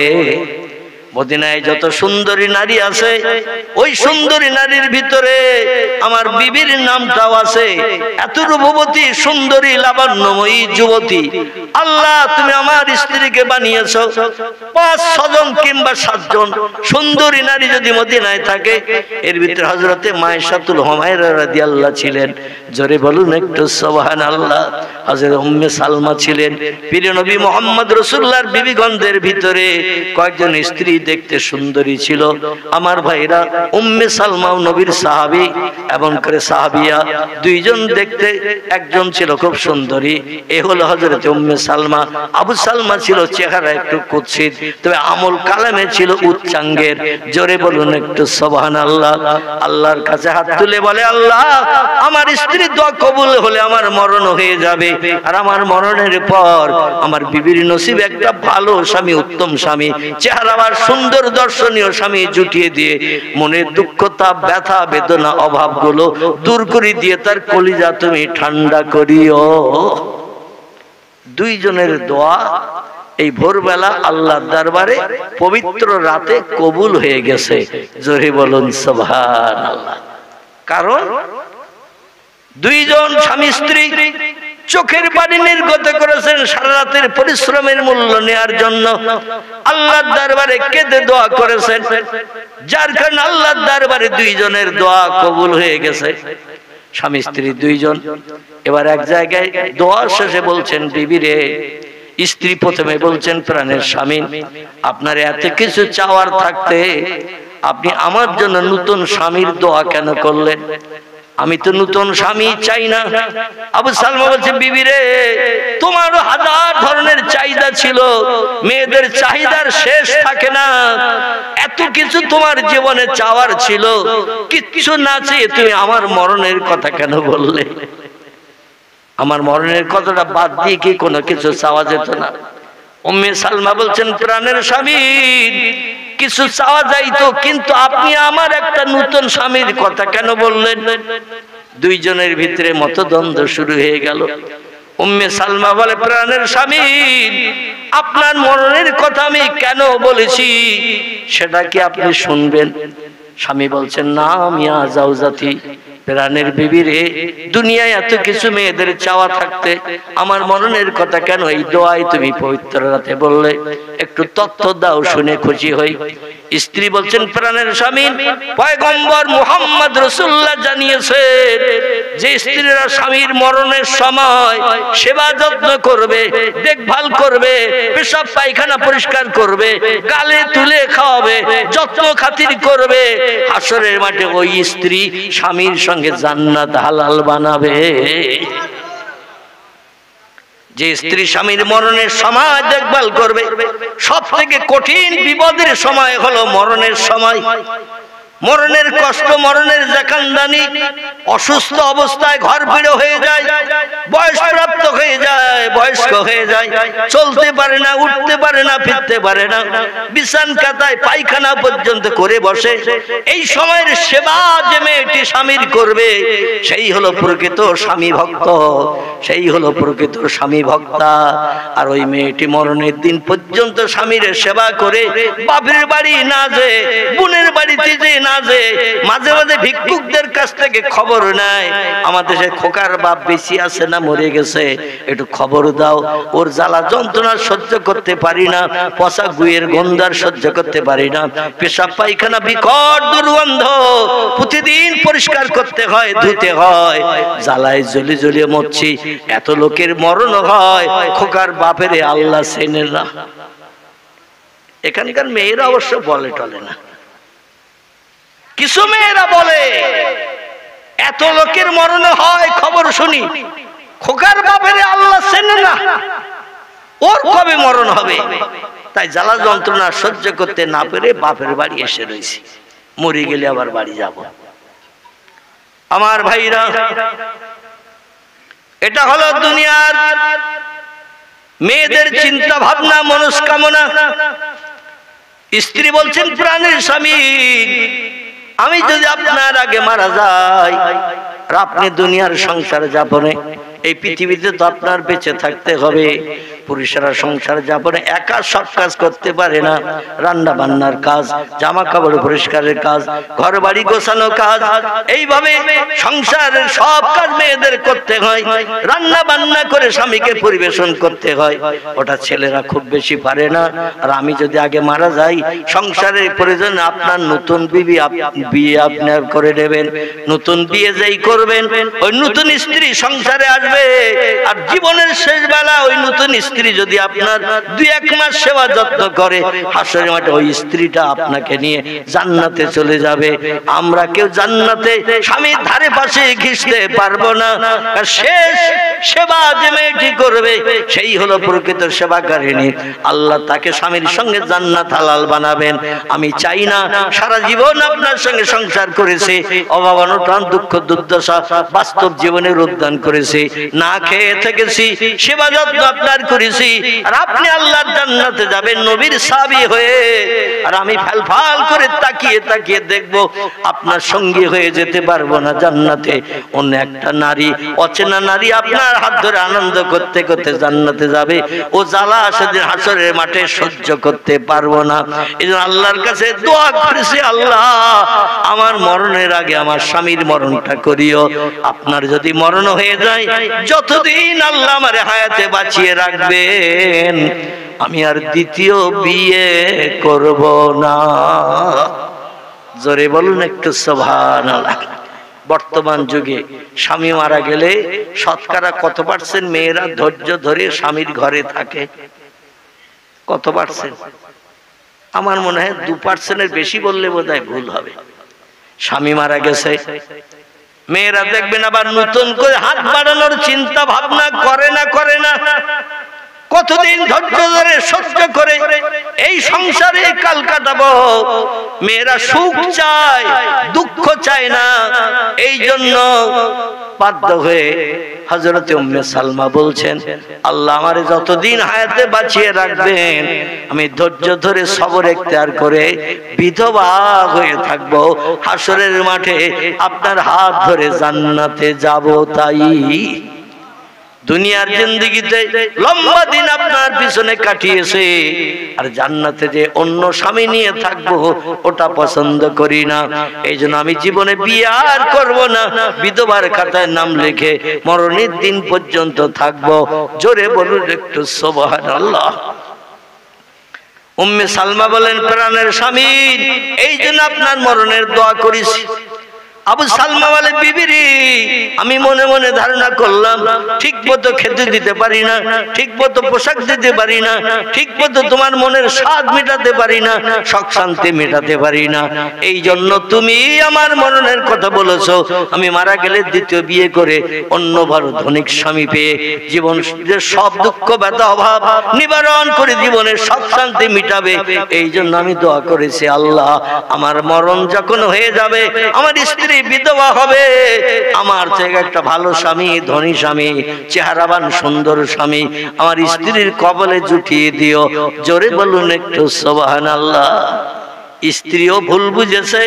মদিনায় যত সুন্দরী নারী আছে, ওই সুন্দরী নারীর ভিতরে আমার বিবির নামটাও আছে। এত রূপবতী সুন্দরী লাবণ্যময়ী যুবতী আল্লাহ তুমি আমার স্ত্রীকে বানিয়েছো। 5-6 জন কিংবা 7 জন সুন্দরী নারী যদি মদিনায় থাকে, এর ভিতরে হযরতে মায়েশাতুল হুমায়রা রাদিয়াল্লাহু ছিলেন। জোরে বলুন একটু সুবহানাল্লাহ। হযরত উম্মে সালমা ছিলেন। প্রিয় নবী মুহাম্মদ রাসূলুল্লাহর বিবিগণদের ভিতরে কয়েকজন স্ত্রী দেখতে সুন্দরী ছিল। আমার ভাইরা, উম্মে সালমাও নবীর সাহাবী, এমন করে সাহাবিয়া দুইজন দেখতে, একজন ছিল খুব সুন্দরী, এ হলো হযরত উম্মে সালমা। আবু সালমা ছিল চেহারা একটু কুৎসিত, তবে আমল কালামে ছিল উচ্চাঙ্গের। জোরে বলুন একটু সুবহানাল্লাহ। আল্লাহর কাছে হাত তুলে বলে, আল্লাহ আমার স্ত্রীর দোয়া কবুল হলে আমার মরণ হয়ে যাবে, আর আমার মরণের পর আমার বিবির নসিব একটা ভালো স্বামী, উত্তম স্বামী, চেহারা আর সুন্দর দর্শনীয় স্বামী জুটিয়ে দিয়ে মনের দুঃখ, তাপ, ব্যথা, বেদনা, অভাবগুলো দূর করে দিয়ে তার কলিজা তুমি ঠান্ডা করিও। দুইজনের দোয়া এই ভোরবেলা আল্লাহর দরবারে পবিত্র রাতে কবুল হয়ে গেছে। জোরে বলুন সুবহানাল্লাহ। কারণ দুইজন স্বামী স্ত্রী চোখের পানি নির্গত করেছেন সারা রাতের পরিশ্রমের মূল্য নেয়ার জন্য, আল্লাহর দরবারে কেঁদে দোয়া করেছেন, যার কারণে আল্লাহর দরবারে দুইজনের দোয়া কবুল হয়ে গেছে। স্বামী স্ত্রী দুইজন এবার এক জায়গায় দোয়া শেষে বলছেন, বিবি রে, স্ত্রী প্রথমে বলছেন, প্রাণের স্বামী, আপনার এত কিছু চাওয়ার থাকতে আপনি আমার জন্য নতুন স্বামীর দোয়া কেন করলেন? আমি তো নতুন স্বামী চাই না। আবু সালমা বলছে, বিবি রে, তোমার হাজার ধরনের চাহিদা ছিল, মেয়েদের চাহিদার শেষ থাকে না, এত কিছু তোমার জীবনে চাওয়ার ছিল, কিচ্ছু না চেয়ে তুমি আমার মরণের কথা কেন বললে? আমার মরণের কথাটা বাদ দিয়ে কি কোনো কিছু চাওয়া যেত না? উম্মে সালমা বলছেন, প্রাণের স্বামী, কিছু চাওয়া যাইতো, কিন্তু আপনি আমার একটা নতুন স্বামীর কথা কেন বললেন? দুইজনের ভিতরে মতদ্বন্দ্ব শুরু হয়ে গেল। উম্মে সালমা বলে, প্রাণের স্বামী, আপনার মরণের কথা আমি কেন বলেছি সেটা কি আপনি শুনবেন? স্বামী বলছেন, না মিয়া জাওজাতি, প্রাণের বিবি রে, দুনিয়ায় এত কিছু মেয়েদের চাওয়া থাকতে আমার মরণের কথা কেন এই দোয়ায় তুমি পবিত্র রাতে বললে? একটু তথ্য দাও, শুনে খুশি হই। স্ত্রী বলছেন, প্রাণের স্বামী, পয়গম্বর মুহাম্মদ রাসূলুল্লাহ জানিয়েছেন যে স্ত্রীরা স্বামীর মরণের সময় সেবা যত্ন করবে, দেখভাল করবে, পেশাব পায়খানা পরিষ্কার করবে, গালে তুলে খাওয়াবে, যত্ন খাতির করবে, হাসরের মাঠে ওই স্ত্রী স্বামীর সঙ্গে জান্নাত হালাল বানাবে। যে স্ত্রী স্বামীর মরণের সময় দেখভাল করবে, সব থেকে কঠিন বিপদের সময় হলো মরণের সময়। মরণের কষ্ট, মরণের জাকান্দানি, অসুস্থ অবস্থায় ঘর ফিরে হয়ে যায়, বয়সপ্রাপ্ত হয়ে যায়, বয়স্ক হয়ে যায়, চলতে পারে না, উঠতে পারে না, ফিরতে পারে না, বিছান কাতায় পায়খানা পর্যন্ত করে বসে। এই সময়ের সেবা যে মেয়েটি স্বামীর করবে, সেই হলো প্রকৃত স্বামী ভক্ত, সেই হলো প্রকৃত স্বামী ভক্তা। আর ওই মেয়েটি মরণের দিন পর্যন্ত স্বামীর সেবা করে বাপের বাড়ি না যে, বোনের বাড়িতে যে না যে, মাঝে মাঝে ভিক্ষুকদের কাছ থেকে খবর নেয়, আমাদের দেশে খোকার বাপ বেশি আছে না মরে গেছে, একটু খবর দাও, ওর জ্বালা যন্ত্রণা সহ্য করতে পারি না, পচা গুয়ের গন্ধার সহ্য করতে পারি না, পেশাব পায়খানা বিকট দুর্গন্ধ, প্রতিদিন পরিষ্কার করতে হয়, ধুতে হয়, জ্বালায় জ্বলে জ্বলে মরছি, এত লোকের মরণ হয়, খোকার বাপের আল্লাহ চেনে না। এখানকার মেয়েরা অবশ্য বলে টলে না, কিছু মেয়েরা বলে, এত লোকের মরণ হয় খবর শুনি, খোকার বাপের আল্লাহ চেনে না, ওর কবে মরণ হবে? তাই জ্বালা যন্ত্রণা সহ্য করতে না পেরে বাপের বাড়ি এসে রয়েছি, মরে গেলে আবার বাড়ি যাব। আমার ভাইরা, এটা হলো দুনিয়ার মেয়েদের চিন্তা ভাবনা, মনস্কামনা। স্ত্রী বলছেন, প্রাণের স্বামী, আমি যদি আপনার আগে মারা যাই, আর আপনি দুনিয়ার সংসার যাপনে, এই পৃথিবীতে তো আপনার বেঁচে থাকতে হবে। পুরুষেরা সংসার যাপনে একা সব কাজ করতে পারে না, রান্না বান্নার কাজ, জামা কাপড় পরিষ্কারের কাজ, ঘর বাড়ি গোছানো কাজ, এইভাবে সংসারের সব কাজ মেয়েদের করতে হয়, রান্না বান্না করে স্বামীকে পরিবেশন করতে হয়, ওটা ছেলেরা খুব বেশি পারে না। আর আমি যদি আগে মারা যাই, সংসারের প্রয়োজন আপনার নতুন বিয়ে আপনার করে নেবেন, নতুন বিয়ে যেই করবেন, ওই নতুন স্ত্রী সংসারে আসবে, আর জীবনের শেষ বেলা ওই নতুন স্ত্রী স্ত্রী যদি আপনার 2-1 মাস সেবা যত্ন করে, হাসরের মাঠে ওই স্ত্রীটা আপনাকে নিয়ে জান্নাতে চলে যাবে। আমরা কেউ জান্নাতে স্বামীর ধারে পাশে ঘিসতে পারবো না। শেষ সেবা যে মেয়েটি করবে সেই হলো প্রকৃত সেবাকারিণী। আল্লাহ তাকে স্বামীর সঙ্গে জান্নাত হালাল বানাবেন। আমি চাই না সারা জীবন আপনার সঙ্গে সংসার করেছে, অভাব অনটন দুঃখ দুর্দশা বাস্তব জীবনের উদ্যান করেছি, না খেয়ে থেকেছি, সেবা যত্ন আপনার করেছি, আর আপনি আল্লাহর জান্নাতে যাবেন নবীর সাহাবী হয়ে, আর আমি ফাল করে তাকিয়ে তাকিয়ে দেখবো আপনার সঙ্গী হয়ে যেতে পারবো না জান্নাতে। অন্য একটা নারী, অচেনা নারী আপনার হাত ধরে আনন্দ করতে করতে জান্নাতে যাবে, ও জ্বালা সেদিন হাসরের মাঠে সহ্য করতে পারবো না। এই জন্য আল্লাহর কাছে দোয়া করেছি, আল্লাহ আমার মরণের আগে আমার স্বামীর মরণটা করিও। আপনার যদি মরণ হয়ে যায়, যতদিন আল্লাহ আমার হায়াতে বাঁচিয়ে রাখবেন, আমি আর দ্বিতীয় বিয়ে করব না। জোরে বলুন একটু সুবহানাল্লাহ। বর্তমান যুগে স্বামী মারা গেলে শতকরা কত % মেয়েরা ধৈর্য ধরে স্বামীর ঘরে থাকে? কত %? আমার মনে হয় 2%-এর বেশি বললে বোধহয় ভুল হবে। স্বামী মারা গেছে, মেয়েরা দেখবেন আবার নতুন করে হাত বাড়ানোর চিন্তা ভাবনা করে না। কতদিন ধৈর্য ধরে সহ্য করে এই সংসারে কাল কাটাবো? মেয়েরা সুখ চায়, দুঃখ চায় না। এই জন্য বাধ্য হয়ে হযরতে উম্মে সালমা বলছেন, আল্লাহ আমারে যতদিন হায়াতে বাঁচিয়ে রাখবেন, আমি ধৈর্য ধরে সবর ইখতিয়ার করে বিধবা হয়ে থাকবো, হাসরের মাঠে আপনার হাত ধরে জান্নাতে যাব। তাই দুনিয়ার জিন্দেগিতে লম্বা দিন আপনার পিছনে কাটিয়েছে, আর জান্নাতে যে অন্য স্বামী নিয়ে থাকবো ওটা পছন্দ করি না। এই জন্য আমি জীবনে বিয়ে আর করবো না, বিধবার খাতায় নাম লিখে মরণের দিন পর্যন্ত থাকবো। জোরে বলুন একটু সুবহানাল্লাহ। উম্মে সালমা বলেন, প্রাণের স্বামী, এই জন্য আপনার মরণের দোয়া করেছি। আবু সালমা বলে, বিবিরি আমি মনে মনে ধারণা করলাম ঠিক মতো খেতে দিতে পারি না, ঠিক মতো পোশাক দিতে পারি না, ঠিক মতো তোমার মনের স্বাদ মেটাতে পারি না, শখ শান্তি মেটাতে পারি না। এই জন্য তুমি আমার মরণের কথা বলেছো, আমি মারা গেলে দ্বিতীয় বিয়ে করে অন্য বড় ধনিক স্বামী পেয়ে জীবন সব দুঃখ ব্যথা অভাব নিবারণ করে জীবনের শখ শান্তি মিটাবে। এই জন্য আমি দোয়া করেছি, আল্লাহ আমার মরণ যখন হয়ে যাবে, আমার স্ত্রী বিধবা হবে, আমার থেকে একটা ভালো স্বামী, ধনী স্বামী, চেহারাবান সুন্দর স্বামী আমার স্ত্রীর কবলে জুটিয়ে দিও। জোরে বলুন একটু সুবহানাল্লাহ। স্ত্রীও ভুল বুঝেছে,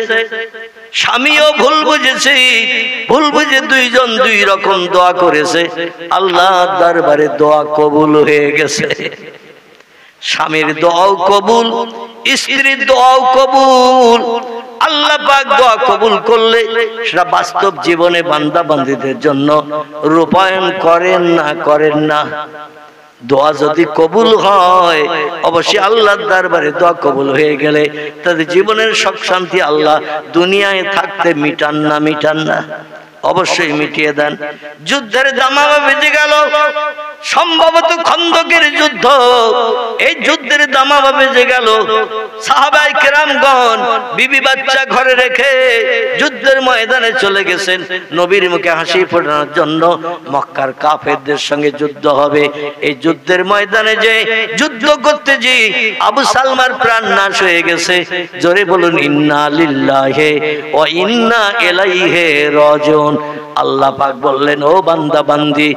স্বামীও ভুল বুঝেছে, ভুল বুঝে দুইজন দুই রকম দোয়া করেছে, আল্লাহর দরবারে দোয়া কবুল হয়ে গেছে। স্বামীর দোয়াও কবুল, স্ত্রীর দোয়াও কবুল। আল্লাহ পাক দোয়া কবুল করলে সেটা বাস্তব জীবনে বান্দা বান্দীদের জন্য রূপায়ণ করেন না। দোয়া যদি কবুল হয়, অবশ্যই আল্লাহর দরবারে দোয়া কবুল হয়ে গেলে তাদের জীবনের সুখ শান্তি আল্লাহ দুনিয়ায় থাকতে মিটান না, অবশ্যই মিটিয়ে দেন। যুদ্ধের দামামা বেজে গেল, সম্ভবত খন্দকের যুদ্ধ। এই যুদ্ধের দামামা বেজে গেল, সাহাবায়ে কেরামগণ বিবি বাচ্চা ঘরে রেখে যুদ্ধের ময়দানে চলে গেছেন নবীর মুখে হাসি ফোটানোর জন্য। মক্কার কাফেরদের সঙ্গে যুদ্ধ হবে। এই যুদ্ধের ময়দানে যে যুদ্ধ করতে যে আবু সালমার প্রাণ নাশ হয়ে গেছে। জোরে বলুন ইন্না লিল্লাহি ওয়া ইন্না ইলাইহি রাজিউন। আল্লাহ পাক বললেন, ও বান্দা বান্দি,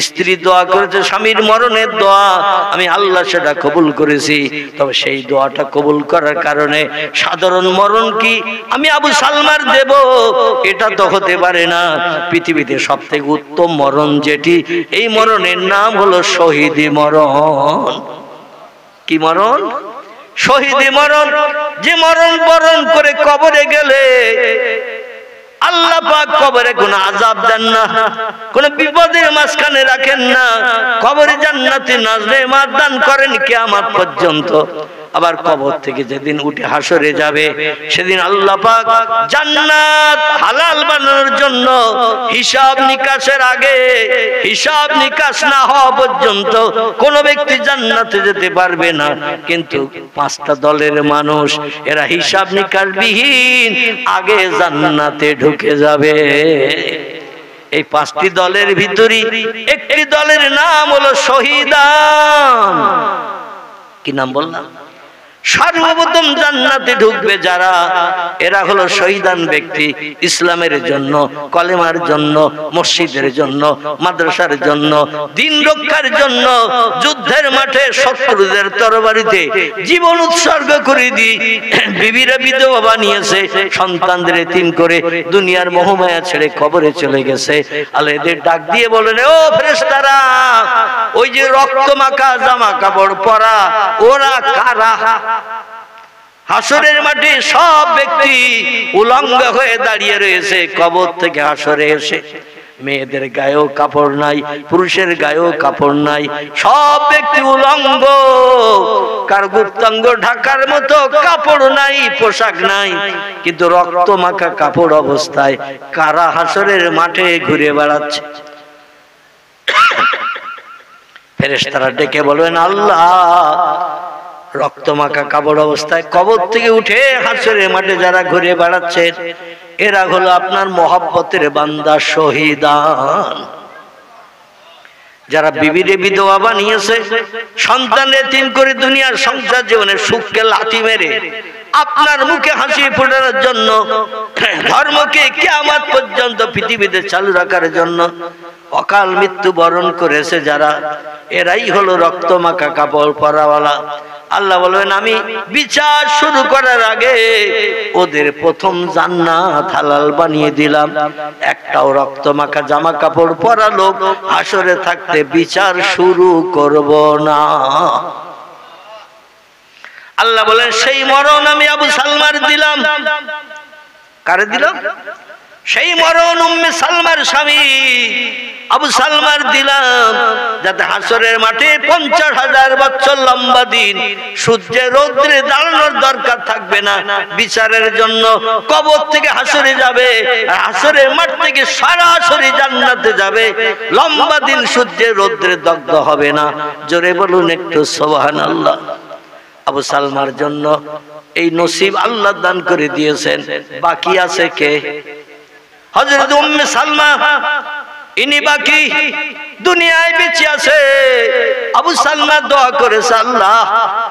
স্ত্রী দোয়া করেছে স্বামীর মরণের দোয়া, আমি আল্লাহ সেটা কবুল করেছি। তবে সেই দোয়াটা কবুল করার কারণে সাধারণ মরণ কি আমি আবু সালমার দেব, এটা তো হতে পারে না। পৃথিবীতে সবথেকে উত্তম মরণ যেটি, এই মরণের নাম হলো শহীদি মরণ। কি মরণ? শহীদি মরণ। যে মরণ বরণ করে কবরে গেলে আল্লাহ পাক কবরে কোনো আযাব দেন না, কোনো বিপদের মাঝখানে রাখেন না, কবরে জান্নাতি নাজরে মাদান করেন কিয়ামত পর্যন্ত। আবার কবর থেকে যেদিন উঠে হাসরে যাবে সেদিন আল্লাহ পাক জান্নাত হালাল বানানোর জন্য হিসাব নিকাশের আগে, হিসাব নিকাশ না হওয়া পর্যন্ত কোন ব্যক্তি জান্নাতে যেতে পারবে না। কিন্তু পাঁচটা দলের মানুষ এরা হিসাব নিকাশ বিহীন আগে জান্নাতে ঢুকে যাবে। এই পাঁচটি দলের ভিতরে একটি দলের নাম হলো শহীদান। কি নাম বললাম? সর্বপ্রথম জান্নাতে ঢুকবে যারা, এরা হলো শহীদান ব্যক্তি। ইসলামের জন্য, কলেমার জন্য, মসজিদের জন্য, মাদ্রাসার জন্য, দিন রক্ষার জন্য যুদ্ধের মাঠে শত্রুদের তরবারিতে জীবন উৎসর্গ করে দিয়ে বিবিরা বিধবা বানিয়েছে, সন্তানদের এতিম করে দুনিয়ার মোহমায়া ছেড়ে কবরে চলে গেছে। আল্লাহ এদের ডাক দিয়ে বলেন, ও ফেরেশতারা, ওই যে রক্ত মাখা জামা কাপড় পরা ওরা কারা? হাসরের মাঠে সব ব্যক্তি উলঙ্গ হয়ে দাঁড়িয়ে রয়েছে কবর থেকে হাসরে এসে। মেয়েদের গায়েও কাপড় নাই, পুরুষের গায়েও কাপড় নাই, সব ব্যক্তি উলঙ্গ, কার গুপ্তাঙ্গ ঢাকার মতো কাপড় নাই, পোশাক নাই, কিন্তু রক্ত মাখা কাপড় অবস্থায় কারা হাসরের মাঠে ঘুরে বেড়াচ্ছে। ফেরেশতারা ডেকে বলবেন, আল্লাহ, রক্ত মাখা কাপড় অবস্থায় কবর থেকে উঠে হাসরের মাঠে যারা ঘুরে বেড়াচ্ছে এরা হলো আপনার মহব্বতের বান্দা শহীদান। যারা বিবিরে বিধবা বানিয়েছে, সন্তান এতিম করে দুনিয়ার সংসার জীবনের সুখকে লাথি মেরে আপনার মুখে হাসি ফোটানোর জন্য, ধর্মকে কিয়ামত পর্যন্ত পৃথিবীতে চালু রাখার জন্য অকাল মৃত্যু বরণ করেছে যারা, এরাই হলো রক্ত মাখা কাপড় পরাওয়ালা। আল্লাহ বলবেন, আমি বিচার শুরু করার আগে ওদের প্রথম জান্নাত হালাল বানিয়ে দিলাম। একটাও রক্ত মাখা জামা কাপড় পরা লোক হাসরে থাকতে বিচার শুরু করব না। আল্লাহ বলেন, সেই মরণ আমি আবু সালমার দিলাম। কারে দিলাম? সেই মরণ উম্মে সালমার স্বামী আবু সালমার দিলাম, যাতে হাসরের মাঠে 50,000 বছর লম্বা দিন সূর্যের রৌদ্রে দাঁড়ানোর দরকার থাকবে না। বিচারের জন্য কবর থেকে হাসরে যাবে, আর হাসরের মাঠ থেকে সরাসরি জান্নাতে যাবে। লম্বা দিন সূর্যের রৌদ্রে দগ্ধ হবে না। জোরে বলুন একটু সুবহানাল্লাহ। আবু সালমার জন্য এই নসিব আল্লাহ দান করে দিয়েছেন। বাকি আছে কে? হযরত উম্মে সালমা, ইনি বাকি, দুনিয়ায় বেঁচে আছে। আবু সালমা দোয়া করেছে, আল্লাহ,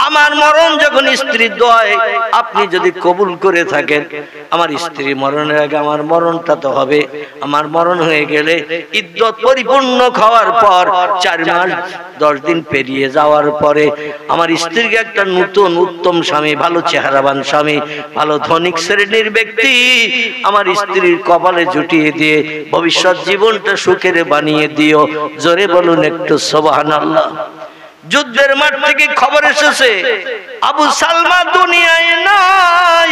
আমার মরণ যখন স্ত্রীর দোয়ায় আপনি যদি কবুল করে থাকেন, আমার স্ত্রী মরণের আগে আমার মরণটা তো হবে। আমার মরণ হয়ে গেলে ইদ্যত পরিপূর্ণ খাওয়ার পর 4 মাস 10 দিন পেরিয়ে যাওয়ার পরে আমার স্ত্রীকে একটা নতুন উত্তম স্বামী, ভালো চেহারাবান স্বামী, ভালো ধনিক শ্রেণীর ব্যক্তি আমার স্ত্রীর কপালে জুটিয়ে দিয়ে ভবিষ্যৎ জীবনটা সুখের বানিয়ে দিও। জোরে বলুন একটু সুবহানাল্লাহ। যুদ্ধের মাঠ থেকে খবর এসেছে আবু সালমা দুনিয়ায় নাই,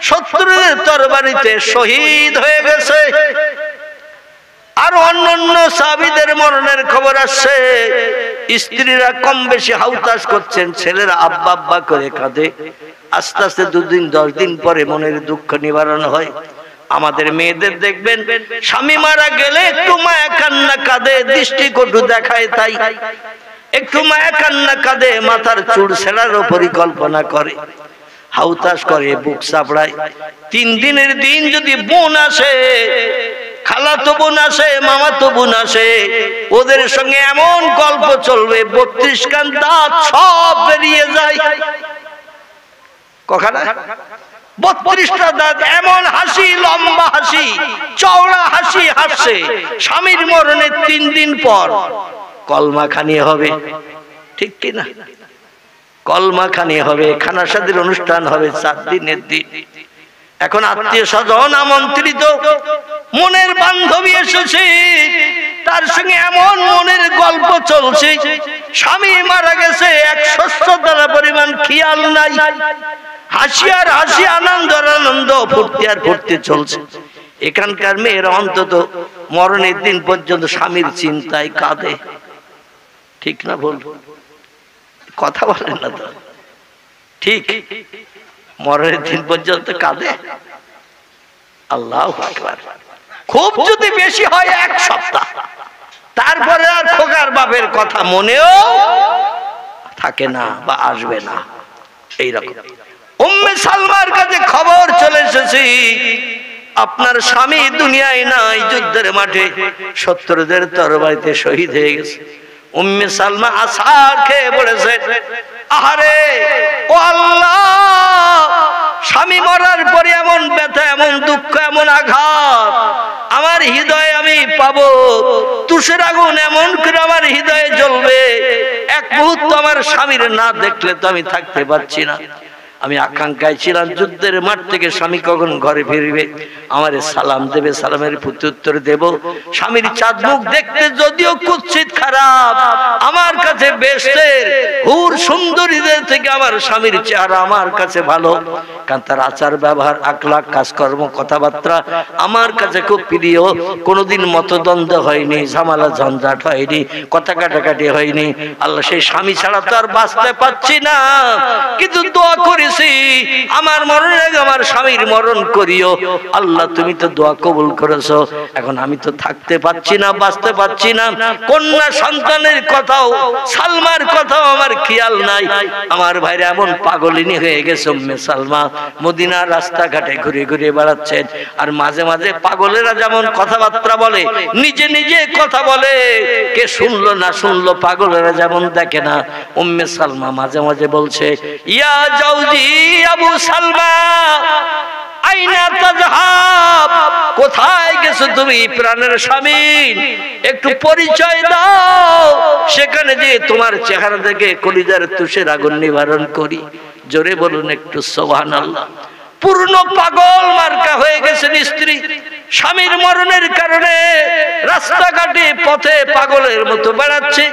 শত্রুদের তরবারিতে শহীদ হয়ে গেছে। আর অন্যান্য সাহাবীদের মরণের খবর আসছে। স্ত্রীরা কম বেশি হাউতাস করছেন, ছেলেরা আব্বা আব্বা করে কাঁদে। আস্তে আস্তে 2 দিন 10 দিন পরে মনের দুঃখ নিবারণ হয়। আমাদের মেয়েদের দেখবেন স্বামী মারা গেলে একটু মায়া কান্না কাঁদে, দৃষ্টিকটু দেখায়, তাই একটু মায়া কান্না কাঁদে, মাথার চুল ছেঁড়ারও পরিকল্পনা করে, হাউতাস করে, বুক চাপড়ায়। 3 দিনের দিন যদি বোন আসে, খালাতো বোন আসে, মামাতো বোন আসে, ওদের সঙ্গে এমন গল্প চলবে 32 কান দাঁত সব বেরিয়ে যায়। কখানা? 32টা দাঁত, এমন হাসি, লম্বা হাসি, চওড়া হাসি হাসছে। স্বামীর মরণের 3 দিন পর কলমা খানি হবে, ঠিক কিনা? কলমা খানি হবে, খানা সাদির অনুষ্ঠান হবে 4 দিনের দিন। এখন আত্মীয় স্বজন আমন্ত্রিত, মনের বান্ধবী এসেছে, তার সঙ্গে এমন মনের গল্প চলছে। স্বামী মারা গেছে, 100 পরিমাণ খেয়াল নাই, হাসি আর হাসি, আনন্দ আর আনন্দ, ফুর্তি আর ফুর্তি চলছে। এখানকার মেয়েরা অন্তত মরণের দিন পর্যন্ত স্বামীর চিন্তায় কাঁদে, ঠিক না? বল, কথা বলেন না তো। ঠিক মরণের দিন পর্যন্ত কাঁদে। আল্লাহু আকবার। খুব যদি বেশি হয় 1 সপ্তাহ, তারপরে আর খোকার বাপের কথা মনেও থাকে না বা আসবে না। এইরকম উম্মে সালমার কাছে খবর চলে এসেছে, আপনার স্বামী দুনিয়ায় নাই, যুদ্ধের মাঠে শত্রুদের তরবারিতে শহীদ হয়ে গেছে। উম্মে সালমা আছাড় খেয়ে পড়েছে। আহারে ও আল্লাহ, স্বামী মরার পরে এমন ব্যথা, এমন দুঃখ, এমন আঘাত আমার হৃদয়ে আমি পাবো। তুষের আগুন এমন করে আমার হৃদয়ে জ্বলবে, এক মুহূর্ত আমার স্বামীর না দেখলে তো আমি থাকতে পারছি না। আমি আকাঙ্ক্ষায় ছিলাম যুদ্ধের মাঠ থেকে স্বামী কখন ঘরে ফিরবে, আমারে সালাম দেবে, সালামের প্রত্যুত্তর দেব। স্বামীর চাঁদ মুখ দেখতে যদিও কুৎসিত খারাপ, আমার কাছে বেহেশতের হুর সুন্দরীদের থেকে আমার স্বামীর চেহারা আমার কাছে ভালো, কারণ তার আচার ব্যবহার, আখলাক, কাজকর্ম, কথাবার্তা আমার কাছে খুব প্রিয়। কোনোদিন মতদ্বন্দ্ব হয়নি, ঝামেলা ঝঞ্ঝাট হয়নি, কথা কাটাকাটি হয়নি। আল্লাহ, সেই স্বামী ছাড়া তো আর বাঁচতে পারছি না, কিন্তু দোয়া করি আমার মরণের আগে আমার স্বামীর মরণ করিও। আল্লাহ, তুমি তো দোয়া কবুল করেছো। এখন আমি তো থাকতে পারছি না, বাঁচতে পারছি না। কন্যা সন্তানের কথাও, সালমার কথাও আমার খেয়াল নাই। আমার ভাইরা এমন পাগলিনী হয়ে গেছে উম্মে সালমা, মদিনার রাস্তাঘাটে ঘুরে ঘুরে বেড়াচ্ছেন। আর মাঝে মাঝে পাগলেরা যেমন কথাবার্তা বলে, নিজে নিজে কথা বলে, কে শুনলো না শুনলো, পাগলেরা যেমন দেখে না, উম্মে সালমা মাঝে মাঝে বলছে, ইয়া জাউজি আবু সালমা আইনা তাযহাব, কোথায় গেছো তুমি প্রাণের স্বামী, একটু পরিচয় দাও, সেখানে যে তোমার চেহারা দেখে কলিজার তুষের আগুন নিবারণ করি। জোরে বলুন একটু সুবহানাল্লাহ। পূর্ণ পাগল মার্কা হয়ে গেছেন স্ত্রী, স্বামীর মরণের কারণে রাস্তাঘাটে পথে পাগলের মতো বেড়াচ্ছে।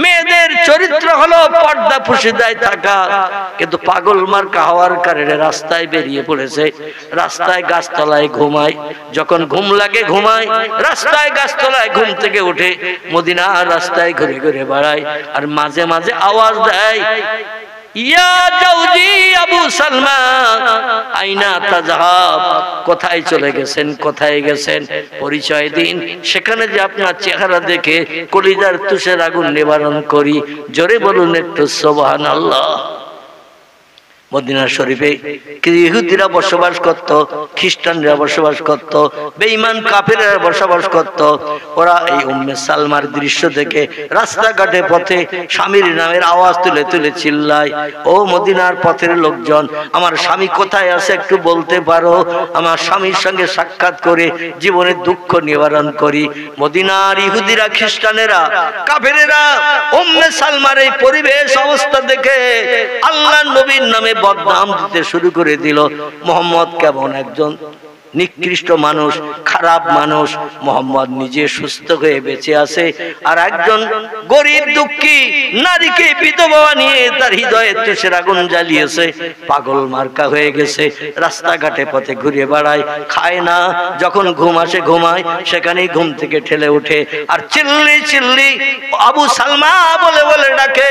মেয়েদের চরিত্র হলো পর্দা পুশিদায় থাকা, কিন্তু পাগল মার্কা হওয়ার কারণে রাস্তায় বেরিয়ে পড়েছে। রাস্তায় গাছতলায় ঘুমায়, যখন ঘুম লাগে ঘুমায়, রাস্তায় গাছতলায় ঘুম থেকে উঠে মদিনার রাস্তায় ঘুরে ঘুরে বেড়ায়। আর মাঝে মাঝে আওয়াজ দেয়, ইয়া জাউজি আবু সালমা আইনা তাযহাব, কোথায় চলে গেছেন, কোথায় গেছেন, পরিচয় দিন, সেখানে যে আপনার চেহারা দেখে কলিজার তুষের আগুন নিবারণ করি। জোরে বলুন একটু সুবহানাল্লাহ। মদিনা শরীফে ইহুদিরা বসবাস করত, খ্রিস্টানরা বসবাস করত, বেঈমান কাফেররা বসবাস করত। ওরা এই উম্মে সালমার দৃশ্য দেখে রাস্তাঘাটে পথে স্বামীর নামের আওয়াজ তুলে তুলে চিল্লায়, ও মদিনার পথের লোকজন, আমার স্বামী কোথায় আছে একটু বলতে পারো, আমার স্বামীর সঙ্গে সাক্ষাৎ করে জীবনের দুঃখ নিবারণ করি। মদিনার ইহুদিরা, খ্রিস্টানেরা, কাফেরেরা উম্মে সালমার এই পরিবেশ অবস্থা দেখে আল্লাহর নবীর নামে বদনাম দিতে শুরু করে দিল। মোহাম্মদ কেমন একজন নিকৃষ্ট মানুষ, খারাপ মানুষ, মোহাম্মদ নিজে সুস্থ হয়ে বেঁচে আছে, আর একজন গরিব দুঃখী নারীকে বিধবা বানিয়ে তার হৃদয়ে তুষের আগুন জ্বালিয়েছে। পাগল মার্কা হয়ে গেছে, রাস্তাঘাটে পথে ঘুরে বেড়ায়, খায় না, যখন ঘুম আসে ঘুমায়, সেখানেই ঘুম থেকে ঠেলে উঠে আর চিল্লি চিল্লি আবু সালমা বলে বলে ডাকে।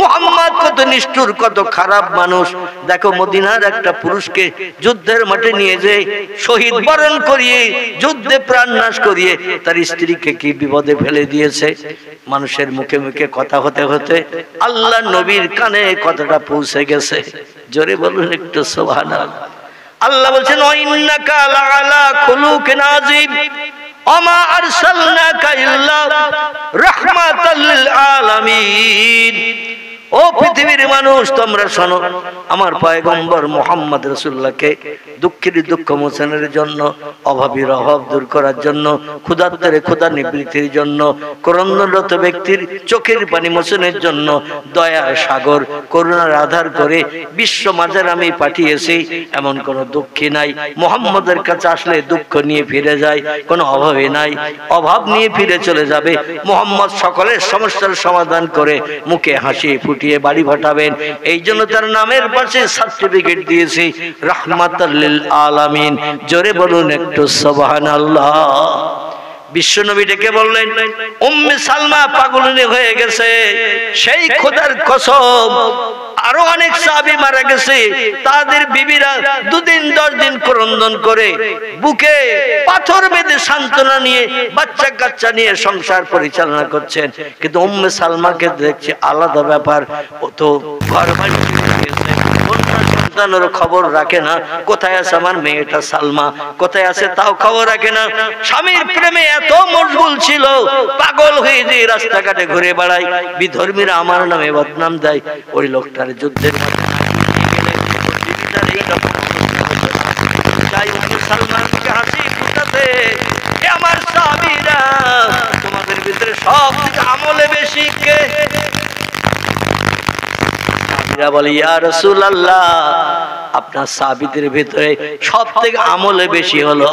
মুহাম্মদ কত নিষ্ঠুর, কত খারাপ মানুষ। দেখো মদিনার একটা পুরুষকে যুদ্ধের মাঠে নিয়ে যায়, শহীদ বরণ করিয়ে, যুদ্ধে প্রাণ নাশ করিয়ে তার স্ত্রীকে কি বিপদে ফেলে দিয়েছে। মানুষের মুখে মুখে কথা হতে হতে আল্লাহ নবীর কানে কথাটা পৌঁছে গেছে। জোরে বলুন একটু সুবহানাল্লাহ। আল্লাহ বলছেন, ওয়াইন্নাকা লাআলা খুলুকিন আযীম ওমা আরসালনাকা ইল্লা রাহমাতাল লিল আলামিন। ও পৃথিবীর মানুষ, তোমরা শোনো, আমার পয়গম্বর মুহাম্মদ রাসূলুল্লাহকে দুঃখীর দুঃখ মোচনের জন্য, অভাবীর অভাব দূর করার জন্য, ক্ষুধার্তের ক্ষুধা নিবৃত্তির জন্য, করুণারত ব্যক্তির চোখের পানি মোচনের জন্য দয়ার সাগর, করুণার আধার করে বিশ্ব মাঝার আমি পাঠিয়েছি। এমন কোন দুঃখী নাই, মুহাম্মদের কাছে আসলে দুঃখ নিয়ে ফিরে যায়, কোনো অভাবে নাই, অভাব নিয়ে ফিরে চলে যাবে। মুহাম্মদ সকলের সমস্যার সমাধান করে মুখে হাসি ফুটিয়ে বাড়ি পাঠাবেন। এই জন্য তার নামের পাশে সার্টিফিকেট দিয়েছি রাহমাতাল লিল আলামিন। জোরে বলুন একটু সুবহানাল্লাহ। বিশ্বনবী ডেকে বললেন, উম্মে সালমা পাগলিনী হয়ে গেছে। সেই খোদার কসম, আরো অনেক সাহাবী মারা গেছে, তাদের বিবিরা 2 দিন 10 দিন ক্রন্দন করে বুকে পাথর বেঁধে সান্ত্বনা নিয়ে বাচ্চা কাচ্চা নিয়ে সংসার পরিচালনা করছেন। কিন্তু উম্মে সালমাকে দেখছে আলাদা ব্যাপার, ও তো ঘর বাড়ি গেছে, সন্তানের খবর রাখে না। কোথায় আছে আমার মেয়েটা সালমা, কোথায় আছে তাও খবর রাখে না। স্বামীর প্রেমে এত মশগুল ছিল, পাগল হয়ে যে রাস্তাঘাটে ঘুরে বেড়ায়, বিধর্মীরা আমার নামে বদনাম দেয়। ওই লোকটার যুদ্ধের আমার সাহাবীরা, তোমাদের ভিতরে সব আমলে বেশি কে? বলে, ইয়া রাসূলুল্লাহ, আপনার সাহাবীদের ভিতরে সবথেকে আমলে বেশি হলো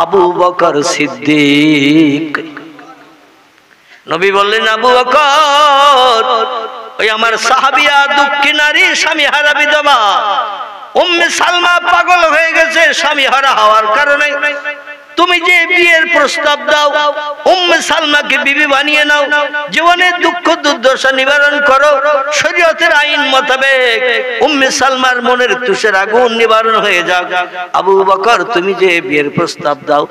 আবু বকর সিদ্দিক। নবী বললেন, আবু বকর ওই আমার সাহাবিয়া, দুঃখী নারী, স্বামী হারা বিধবা। উম্মে সালমা পাগল হয়ে গেছে স্বামী হারা হওয়ার কারণে। তুমি যে বিয়ের প্রস্তাব দাও, উম্মে সালমাকে বিবি বানিয়ে নাও, জীবনের দুঃখ দুর্দশা নিবারণ করো, শরীয়তের আইন মোতাবেক উম্মে সালমার মনের তুষের আগুন নিবারণ হয়ে যাক। আবু বকর, তুমি যে বিয়ের প্রস্তাব দাও।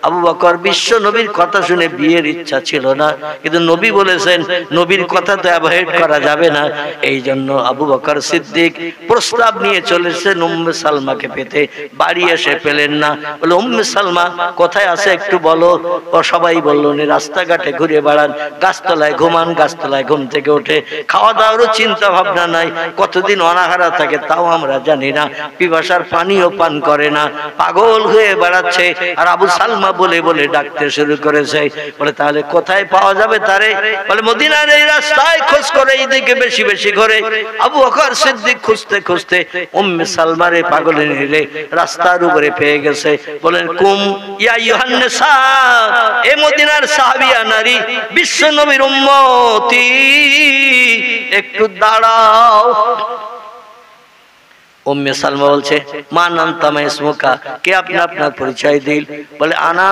আবু বকর বিশ্ব নবীর কথা শুনে বিয়ের ইচ্ছা ছিল না, কিন্তু নবী বলেছেন নবীর কথা তো অ্যাভয়েড করা যাবে না। এই জন্য আবু বকর সিদ্দিক প্রস্তাব নিয়ে চলেছেন উম্মে সালমাকে পেতে। বাড়ি এসে পেলেন না, বলে, উম্মে সালমা কোথায় আছে একটু বলো। ও সবাই বললো, রাস্তাঘাটে ঘুরে বেড়ান, গাছতলায় ঘুমান, গাছতলায় ঘুম থেকে ওঠে, খাওয়া দাওয়ারও চিন্তা ভাবনা নাই, কতদিন অনাহারা থাকে তাও আমরা জানি না, পিপাসার পানিও পান করে না, পাগল হয়ে বেড়াচ্ছে। আর আবু সালমা বলে বলে ডাকতে শুরু করেছে। বলে, তাহলে কোথায় পাওয়া যাবে তারে? বলে, মদিনার এই রাস্তায় খোঁজ করে, এইদিকে বেশি বেশি করে। আবু বকর সিদ্দিক খুঁজতে খুঁজতে উম্মে সালমারে পাগলিনীরে রাস্তার উপরে পেয়ে গেছে। বলেন, কুম ইয়া আইয়ুহান নিসা, এ মদিনার সাহাবিয়া নারী, বিশ্ব নবীর উম্মতি, একটু দাঁড়াও। উম্মে সালমা বলছে, মা নান্তা মা ইসমুকা, কে আপনি আপনার পরিচয় দিল। বলে, আনা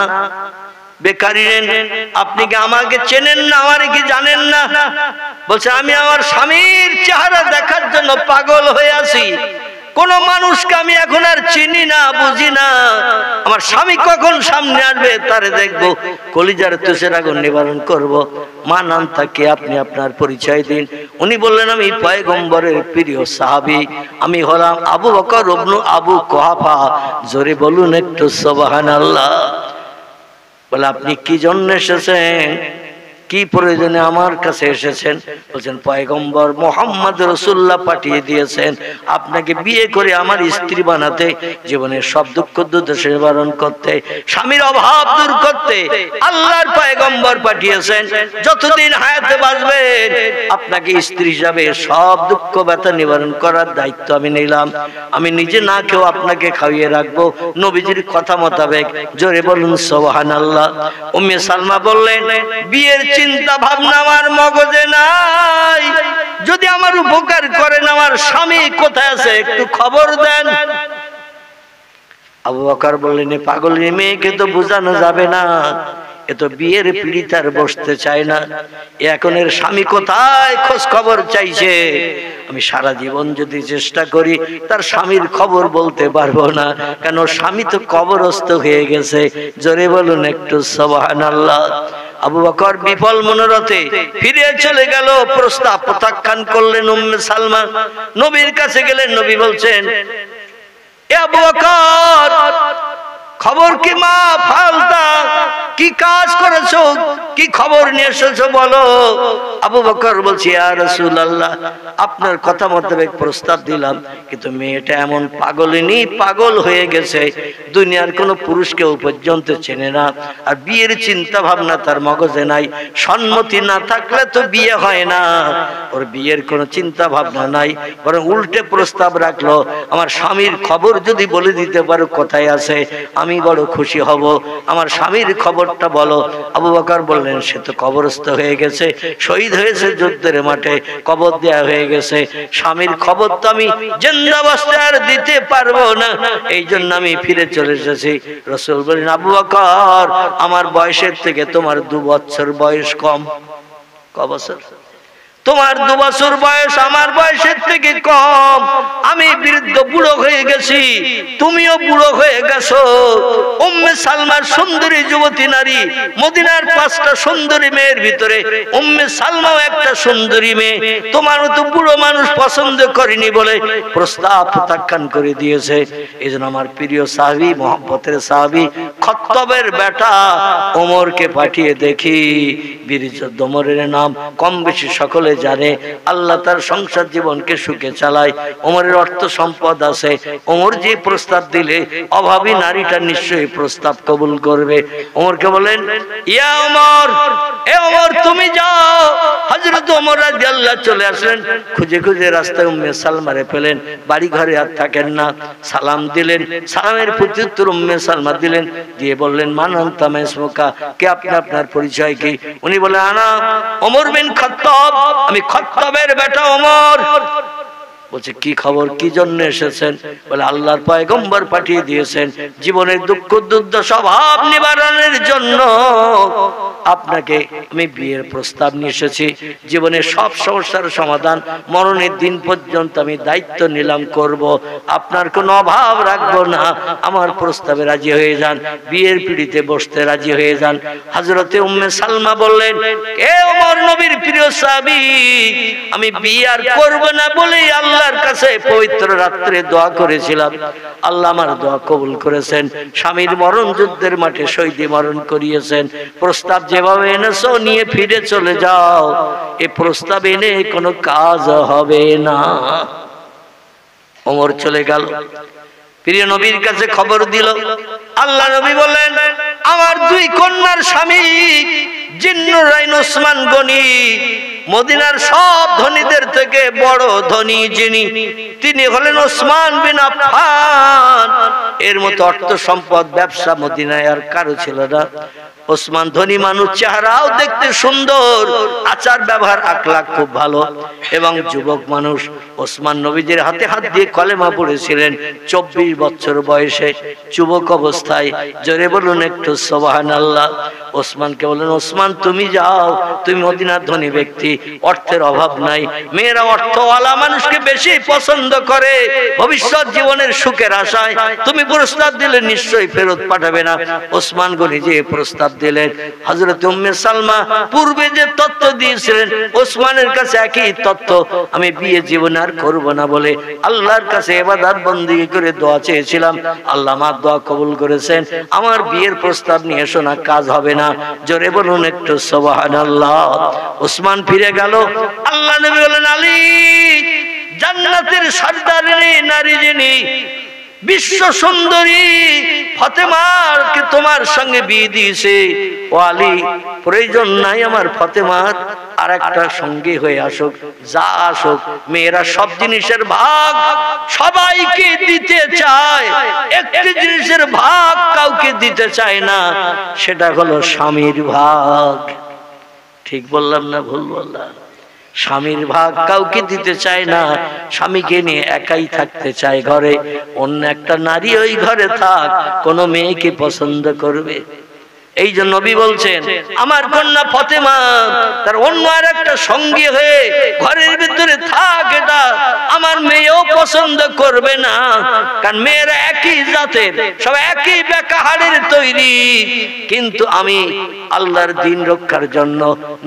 বেকারিন, আপনি কি আমাকে চেনেন না, আমারে কি জানেন না? বলছে, আমি আমার স্বামীর চেহারা দেখার জন্য পাগল হয়ে আছি। কোন মানুষকে আমি এখন আর চিনি না, বুঝি না। আমার স্বামী কখন সামনে আসবে তারে দেখবো, কলিজার তুষের আগুন নিবারণ করব। মা নাম তাকে, আপনি আপনার পরিচয় দিন। উনি বললেন, আমি পয়গম্বরের প্রিয় সাহাবী, আমি হলাম আবু বকর ইবনে আবু কুহাফা। জোরে বলুন একটু সুবহানাল্লাহ। বলে, আপনি কি জন্য এসেছেন, কি প্রয়োজনে আমার কাছে এসেছেন? বলছেন, পয়গম্বর মুহাম্মদ রাসূলুল্লাহ পাঠিয়ে দিয়েছেন আপনাকে বিয়ে করে আমার স্ত্রী বানাতে, জীবনের সব দুঃখ দুর্দশা নিবারণ করতে, স্বামীর অভাব দূর করতে আল্লাহর পয়গম্বর পাঠিয়েছেন। যতদিন হায়াতে বাঁচবেন আপনাকে স্ত্রী হিসাবে সব দুঃখ ব্যথা নিবারণ করার দায়িত্ব আমি নিলাম। আমি নিজে না খেয়েও আপনাকে খাইয়ে রাখবো নবীজির কথা মোতাবেক। জোরে বলুন সুবহানাল্লাহ। উম্মে সালমা বললেন, বিয়ের চিন্তা ভাবনা আমার মগজে নাই, যদি আমার উপকার করেন, আমার স্বামী কোথায় আছে একটু খবর দেন। আবু বকর বললেন, পাগলের মেয়েকে তো বোঝানো যাবে না, এ তো বিয়ের পিড়িতার বসতে চায় না, এখন এর স্বামী কোথায় খোঁজ খবর চাইছে। আমি সারা জীবন যদি চেষ্টা করি তার স্বামীর খবর বলতে পারবো না, কেন স্বামী তো কবরস্থ হয়ে গেছে। জোরে বলুন একটু সুবহানাল্লাহ। আবু বকর বিফল মনোরথে ফিরে চলে গেল, প্রস্তাব প্রত্যাখ্যান করলেন উম্মে সালমা। নবীর কাছে গেলেন, নবী বলছেন, এ আবু বকর, খবর কি মা ফালতা, কি কাজ করেছো, কি খবর নিয়ে এসেছো বলো। আবু বকর বলছে, ইয়া রাসূলুল্লাহ, আপনার কথা মোতাবেক প্রস্তাব দিলাম, কিন্তু মেয়েটা এমন পাগলিনী, পাগল হয়ে গেছে, দুনিয়ার কোন পুরুষকেও পর্যন্ত চেনে না, আর বিয়ের চিন্তা ভাবনা তার মগজে নাই। সম্মতি না থাকলে তো বিয়ে হয় না, ওর বিয়ের কোনো চিন্তা ভাবনা নাই, বরং উল্টে প্রস্তাব রাখলো, আমার স্বামীর খবর যদি বলে দিতে পারো কোথায় আছে আমি বড় খুশি হব, আমার স্বামীর খবরটা বলো। আবু বকর বললেন, সে তো কবরস্থ হয়ে গেছে, শহীদ হয়েছে যুদ্ধের মাঠে, কবর দেয়া হয়ে গেছে। স্বামীর খবর তো আমি জিন্দাবস্থায় আর দিতে পারবো না, এই জন্য আমি ফিরে চলে এসেছি। রাসূল বলেন, আবু বকর, আমার বয়সের থেকে তোমার 2 বছর বয়স কম। ক বছর? তোমার 2 বছর বয়স আমার বয়সের থেকে কম। আমি বৃদ্ধ বুড়ো হয়ে গেছি, তুমিও বুড়ো হয়ে গেছো। উম্মে সালমার সুন্দরী যুবতী নারী, মদিনার 5টা সুন্দরী মেয়ের ভিতরে উম্মে সালমাও একটা সুন্দরী মেয়ে। তোমারও তো বুড়ো মানুষ পছন্দ করেনি বলে প্রস্তাব প্রত্যাখ্যান করে দিয়েছে। এজন্য আমার প্রিয় সাহাবী, মহব্বতের সাহাবী খত্তবের বেটা ওমরকে পাঠিয়ে দেখি। বীর যোদ্ধা ওমরের নাম কম বেশি সকলে জানে। আল্লাহ তার সংসার জীবনকে সুখে চালায়। ওমরের অর্থ সম্পদ আছে। ওমর যে প্রস্তাব দিলে অভাবী নারীটা নিশ্চয়ই প্রস্তাব কবুল করবে। ওমরকে বলেন, ইয়া ওমর, এ ওমর তুমি যাও। হযরত ওমর রাদিয়াল্লাহু চলে আসলেন। খুঁজে খুঁজে রাস্তায় উম্মে সালমারে পেলেন, বাড়ি ঘরে আর থাকেন না। সালাম দিলেন, সালামের প্রত্যুত্তর উম্মে সালমা দিলেন, দিয়ে বললেন, মান আনতা মা ইসমুকা, কে আপনি, আপনার পরিচয় কি? উনি বলে, আনা ওমর বিন খাত্তাব, আমি খাত্তাবের বেটা ওমর। বলছে, কি খবর, কি জন্য এসেছেন? বলে, আল্লাহর পয়গম্বর পাঠিয়ে দিয়েছেন জীবনের দুঃখ দুর্দশা ভাব নিবারণের জন্য আপনাকে আমি বিয়ের প্রস্তাব নিয়ে এসেছি। জীবনের সব সমস্যার সমাধান মরণের দিন পর্যন্ত আমি দায়িত্ব নিলাম করব, আপনার কোনো অভাব রাখবো না। আমার প্রস্তাবে রাজি হয়ে যান, বিয়ের পিড়িতে বসতে রাজি হয়ে যান। হযরতে উম্মে সালমা বললেন, এ ওমর, নবীর প্রিয় সাহাবী, আমি বিয়ে আর করব না বলেই আল্লাহর কাছে পবিত্র রাত্রে দোয়া করেছিলাম। আল্লাহ আমার দোয়া কবুল করেছেন। স্বামীর মরণ যুদ্ধের মাঠে শহীদি মরণ করিয়েছেন। প্রস্তাব যেভাবে এনেছো নিয়ে ফিরে চলে যাও, এ প্রস্তাব এনে কোনো কাজ হবে না। ওমর চলে গেল, প্রিয় নবীর কাছে খবর দিল। আল্লাহ নবী বললেন, আমার 2 কন্যার স্বামী জিন্নুরাইন ওসমান গনি, মদিনার সব ধনীদের থেকে বড় ধনী যিনি, তিনি হলেন ওসমান বিন আফফান। এর মতো অর্থ সম্পদ ব্যবসা মদিনায় আর কারো ছিল না। ওসমান ধনী মানুষ, চেহারাও দেখতে সুন্দর, আচার ব্যবহার আখলাক খুব ভালো এবং যুবক মানুষ। ওসমান নবীজির হাতে হাত দিয়ে কলেমা পড়েছিলেন 24 বছর বয়সে, যুবক অবস্থায়। জোরে বলুন একটু সুবহানাল্লাহ। ওসমানকে বলেন, ওসমান তুমি যাও, তুমি মদিনার ধনী ব্যক্তি, অর্থের অভাব নাই। মেয়েরা অর্থওয়ালা মানুষকে বেশি পছন্দ করে ভবিষ্যৎ জীবনের সুখের আশায়। তুমি প্রস্তাব দিলে নিশ্চয়ই ফেরত পাঠাবে না। ওসমান গনি যে প্রস্তাব দিলেন, হযরত উম্মে সালমা পূর্বে যে তথ্য দিয়েছিলেন ওসমানের কাছে একই তথ্য। আমি বিয়ে জীবন আর করব না বলে আল্লাহর কাছে ইবাদত বندگی করে দোয়া চেয়েছিলাম, আল্লাহ আমার দোয়া কবুল করেছেন। আমার বিয়ের প্রস্তাব নিয়ে শোনা কাজ হবে না। জোরে বলুন একটু সুবহানাল্লাহ। ওসমান ফিরে গেল। আল্লাহ নবী বলেন, আলী, জান্নাতের সর্দারিনী নারী যিনি, বিশ্ব সুন্দরী ফাতেমাকে তোমার সঙ্গে বিয়ে দিয়েছে। ও আলী, প্রয়োজন নাই আমার ফাতেমার আর একটা সঙ্গী হয়ে আসুক, যা আসুক। মেয়েরা সব জিনিসের ভাগ সবাইকে দিতে চায়, একটি জিনিসের ভাগ কাউকে দিতে চায় না, সেটা হলো স্বামীর ভাগ। ঠিক বললাম না ভুল বললাম? স্বামীর ভাগ কাউকে দিতে চায় না, স্বামীকে নিয়ে একাই থাকতে চায় ঘরে। অন্য একটা নারী ওই ঘরে থাক, কোন মেয়েকে পছন্দ করবে? এই জন্য নবী বলছেন, আমার কন্যা ফাতেমা তার অন্য আর একটা সঙ্গী হয়ে ঘরের ভিতরে থাক, এটা আমার মেয়েও পছন্দ করবে না। কারণ মেয়েরা একই জাতের, সব একই বেকাহারের তৈরি। কিন্তু আমি আল্লাহর দ্বীন রক্ষার জন্য,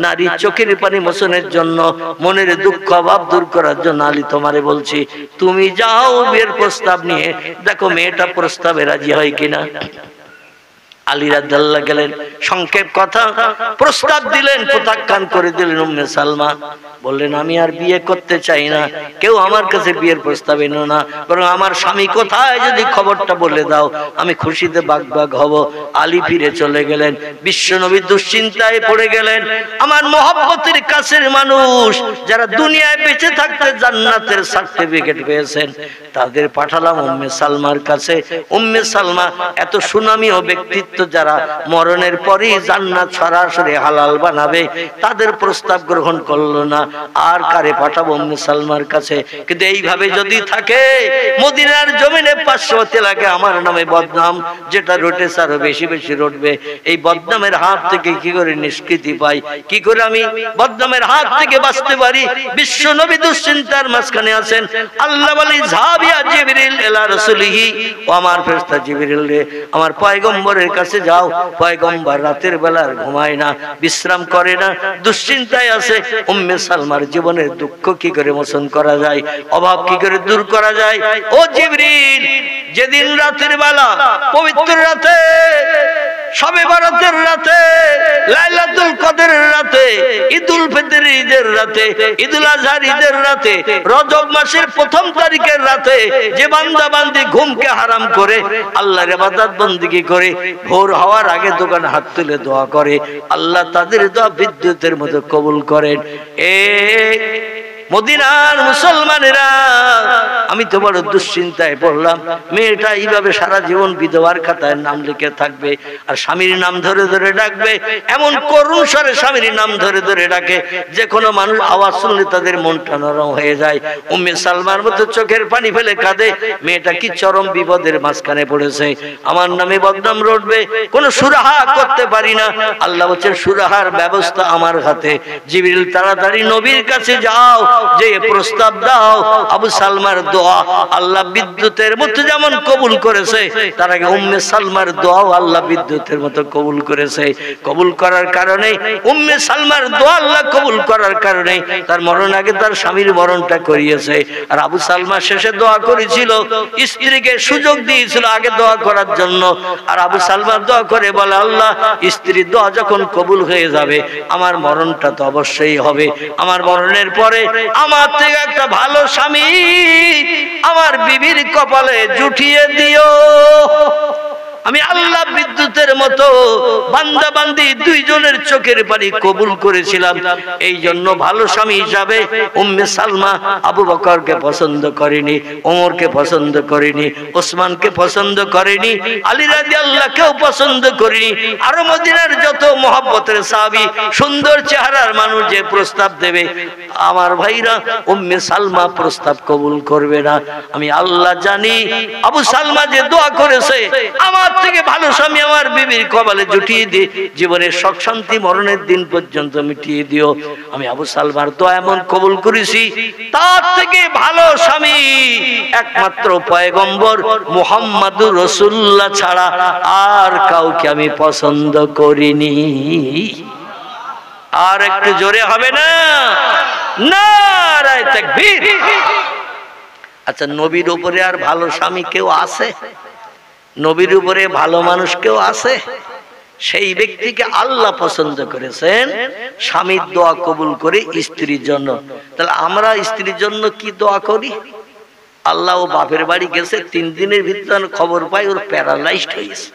নারীর চোখের পানি মোচনের জন্য, মনের দুঃখ ভাব দূর করার জন্য আলী তোমারে বলছি, তুমি যাও বিয়ের প্রস্তাব নিয়ে, দেখো মেয়েটা প্রস্তাবে রাজি হয় কিনা। আলী রাদিয়াল্লাহু গেলেন, সংক্ষেপ কথা, প্রস্তাব দিলেন, প্রত্যাখ্যান করে দিলেন। উম্মে সালমা বললেন, আমি আর বিয়ে করতে চাই না, কেউ আমার কাছে বিয়ের প্রস্তাব এনো না, বরং আমার স্বামী কোথায় যদি খবরটা বলে দাও, আমি খুশিতে বাগবাগ হব। আলী ফিরে চলে গেলেন। বিশ্বনবী দুশ্চিন্তায় পড়ে গেলেন। আমার মহব্বতের কাছের মানুষ যারা দুনিয়ায় বেঁচে থাকতে জান্নাতের সার্টিফিকেট পেয়েছেন, তাদের পাঠালাম উম্মে সালমার কাছে। উম্মে সালমা এত সুনামী ও ব্যক্তিত্ব ব্যক্তিত্ব যারা মরণের পরই জান্নাত সরাসরি হালাল বানাবে, তাদের প্রস্তাব গ্রহণ করলো না। আর কারে পাঠাবো? উম্মে সালমার কাছে। কিন্তু এইভাবে যদি থাকে, মদিনার জমিনে 500 এলাকায় আমার নামে বদনাম যেটা রটেছে আরো বেশি বেশি রটবে। এই বদনামের হাত থেকে কি করে নিষ্কৃতি পাই, কি করে আমি বদনামের হাত থেকে বাঁচতে পারি? বিশ্ব নবী দুশ্চিন্তার মাঝখানে আছেন। আল্লাহ বলি, যাবিয়া জিবরিল ইলা রাসূলিহি, ও আমার ফেরেশতা জিবরিল রে, আমার পয়গম্বরের কাছে যাও। পয়গম্বর রাতের বেলা ঘুমায় না, বিশ্রাম করে না, দুশ্চিন্তায় আছে। উম্মে সালমার জীবনের দুঃখ কি করে মোচন করা যায়, অভাব কি করে দূর করা যায়? ও জিবরিল, যেদিন রাতের বেলা, পবিত্র রাতে, শবে বরাতের রাতে, লাইলাতুল কদরের রাতে, ঈদুল ফিতর ঈদের রাতে, ঈদুল আজহার ঈদের রাতে, রজব মাসের 1ম তারিখের রাতে যে বান্দা বান্দি ঘুমকে হারাম করে আল্লাহর ইবাদত বندگی করে, ভোর হওয়ার আগে দোকানে হাত তুলে দোয়া করে, আল্লাহ তাদের দোয়া বিদ্যুতের মতো কবুল করেন। মদিনার মুসলমানেরা, আমি তো বড় দুশ্চিন্তায় পড়লাম। মেয়েটা এইভাবে সারা জীবন বিধবার খাতায় নাম লিখে থাকবে, আর স্বামীর নাম ধরে ধরে ডাকবে। এমন করুণ স্বরে স্বামীর নাম ধরে ধরে ডাকে, যে কোনো মানুষ আওয়াজ শুনলে তাদের মনটা নরম হয়ে যায়। উম্মে সালমার মতো চোখের পানি ফেলে কাঁদে। মেয়েটা কি চরম বিপদের মাঝখানে পড়েছে, আমার নামে বদনাম রটবে, কোনো সুরাহা করতে পারি না। আল্লাহ বলছেন, সুরাহার ব্যবস্থা আমার হাতে। জিবরিল, তাড়াতাড়ি নবীর কাছে যাও, যে প্রস্তাব দাও। আবু সালমার দোয়া আল্লাহ বিদ্যুতের মতো যেমন কবুল করেছে, তার আগে উম্মে সালমার দোয়াও আল্লাহ বিদ্যুতের মতো কবুল করেছে। কবুল করার কারণে, উম্মে সালমার দোয়া আল্লাহ কবুল করার কারণে তার মরণ আগে তার স্বামীর মরণটা করিয়েছে। আর আবু সালমা শেষে দোয়া করেছিল, স্ত্রীকে সুযোগ দিয়েছিল আগে দোয়া করার জন্য। আর আবু সালমা দোয়া করে বলে, আল্লাহ, স্ত্রীর দোয়া যখন কবুল হয়ে যাবে, আমার মরণটা তো অবশ্যই হবে। আমার মরণের পরে আমার থেকে একটা ভালো স্বামী আমার বিবির কপালে জুটিয়ে দিও। আমি আল্লাহ বিদ্যুতের মতো বান্দা বান্দি দুইজনের চোখের পানি কবুল করেছিলাম। এই জন্য ভালো স্বামী হিসাবে উম্মে সালমা আবু বকরকে পছন্দ করেনি, ওমরকে পছন্দ করেনি, ওসমানকে পছন্দ করেনি, আলী রাদিয়াল্লাহুকেও পছন্দ করেনি। আরো মদিনার যত মহব্বতের সাহাবী, সুন্দর চেহারার মানুষ যে প্রস্তাব দেবে, আমার ভাইরা, উম্মে সালমা প্রস্তাব কবুল করবে না। আমি আল্লাহ জানি, আবু সালমা যে দোয়া করেছে, আমার থেকে ভালো স্বামী আমার বিবির কপালে জুটিয়ে দিয়ে জীবনের সুখ শান্তি মরণের দিন পর্যন্ত মিটিয়ে দিও। আমি আবু সালমার দোয়া এমন কবুল করেছি, তার থেকে ভালো স্বামী একমাত্র পয়গম্বর মুহাম্মাদুর রাসূলুল্লাহ ছাড়া আর কাউকে আমি পছন্দ করিনি। আর একটু জোরে হবে না? নারায়ে তাকবীর। আচ্ছা, নবীর উপরে আর ভালো স্বামী কেউ আছে? নবীর উপরে ভালো মানুষ কেউ আছে? সেই ব্যক্তিকে আল্লাহ পছন্দ করেছেন স্বামীর দোয়া কবুল করে স্ত্রীর জন্য। তাহলে আমরা স্ত্রীর জন্য কি দোয়া করি? আল্লাহ, ও বাপের বাড়ি গেছে, 3 দিনের ভিতরে খবর পাই ওর প্যারালাইজড হয়েছে।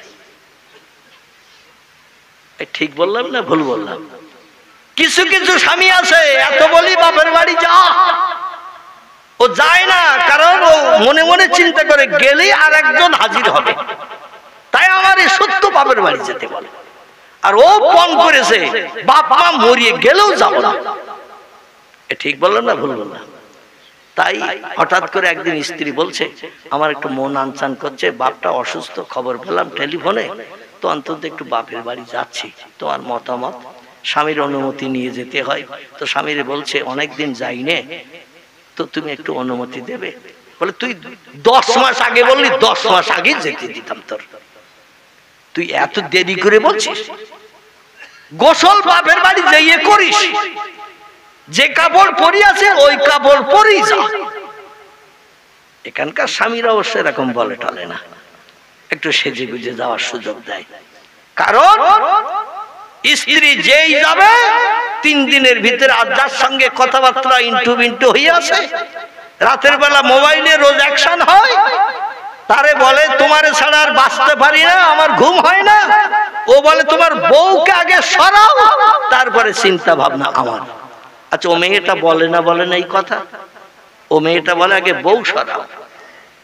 ঠিক বললাম না ভুল বললাম? কিছু কিছু স্বামী আছে, এত বলি বাপের বাড়ি যা, ও যায় না, কারণ ও মনে মনে চিন্তা করে গেলেই আর একজন হাজির হবে, তাই আমার এই সত্য বাপের বাড়ি যেতে বলে। আর ও পণ করেছে, বাপ মা মরিয়ে গেলেও যাব না। ঠিক বললাম না ভুল বললাম? তাই হঠাৎ করে একদিন স্ত্রী বলছে, আমার একটু মন আনচান করছে, বাপটা অসুস্থ, খবর পেলাম টেলিফোনে, তো অন্তত একটু বাপের বাড়ি যাচ্ছি, তোমার মতামত? স্বামীর অনুমতি নিয়ে যেতে হয়। তো স্বামীরে বলছে, অনেকদিন যাইনে, তো তুমি একটু অনুমতি দেবে? বলে, তুই 10 মাস আগে বললি, 10 মাস আগে যেতে দিতাম তোর, তুই এত দেরি করে বলছিস? গোসল বাপের বাড়ি যাইয়ে করিস, যে কাপড় পরি আছে ওই কাপড় পরি যা। এখানকার স্বামীরা অবশ্য এরকম বলে টলে না, একটু সেজে গুজে যাওয়ার সুযোগ দেয়। কারণ স্ত্রী যেই যাবে 3 দিনের ভিতরে আর যার সঙ্গে কথাবার্তা ইন্টু বিন্টু হয়ে আছে, রাতের বেলা মোবাইলে রোজ অ্যাকশন হয়, তারে বলে তোমারে ছাড়া আর বাঁচতে পারি না, আমার ঘুম হয় না। ও বলে তোমার বউকে আগে সরাও, তারপরে চিন্তা ভাবনা আমার। আচ্ছা, ও মেয়েটা বলে না এই কথা? ও মেয়েটা বলে আগে বউ সরাও,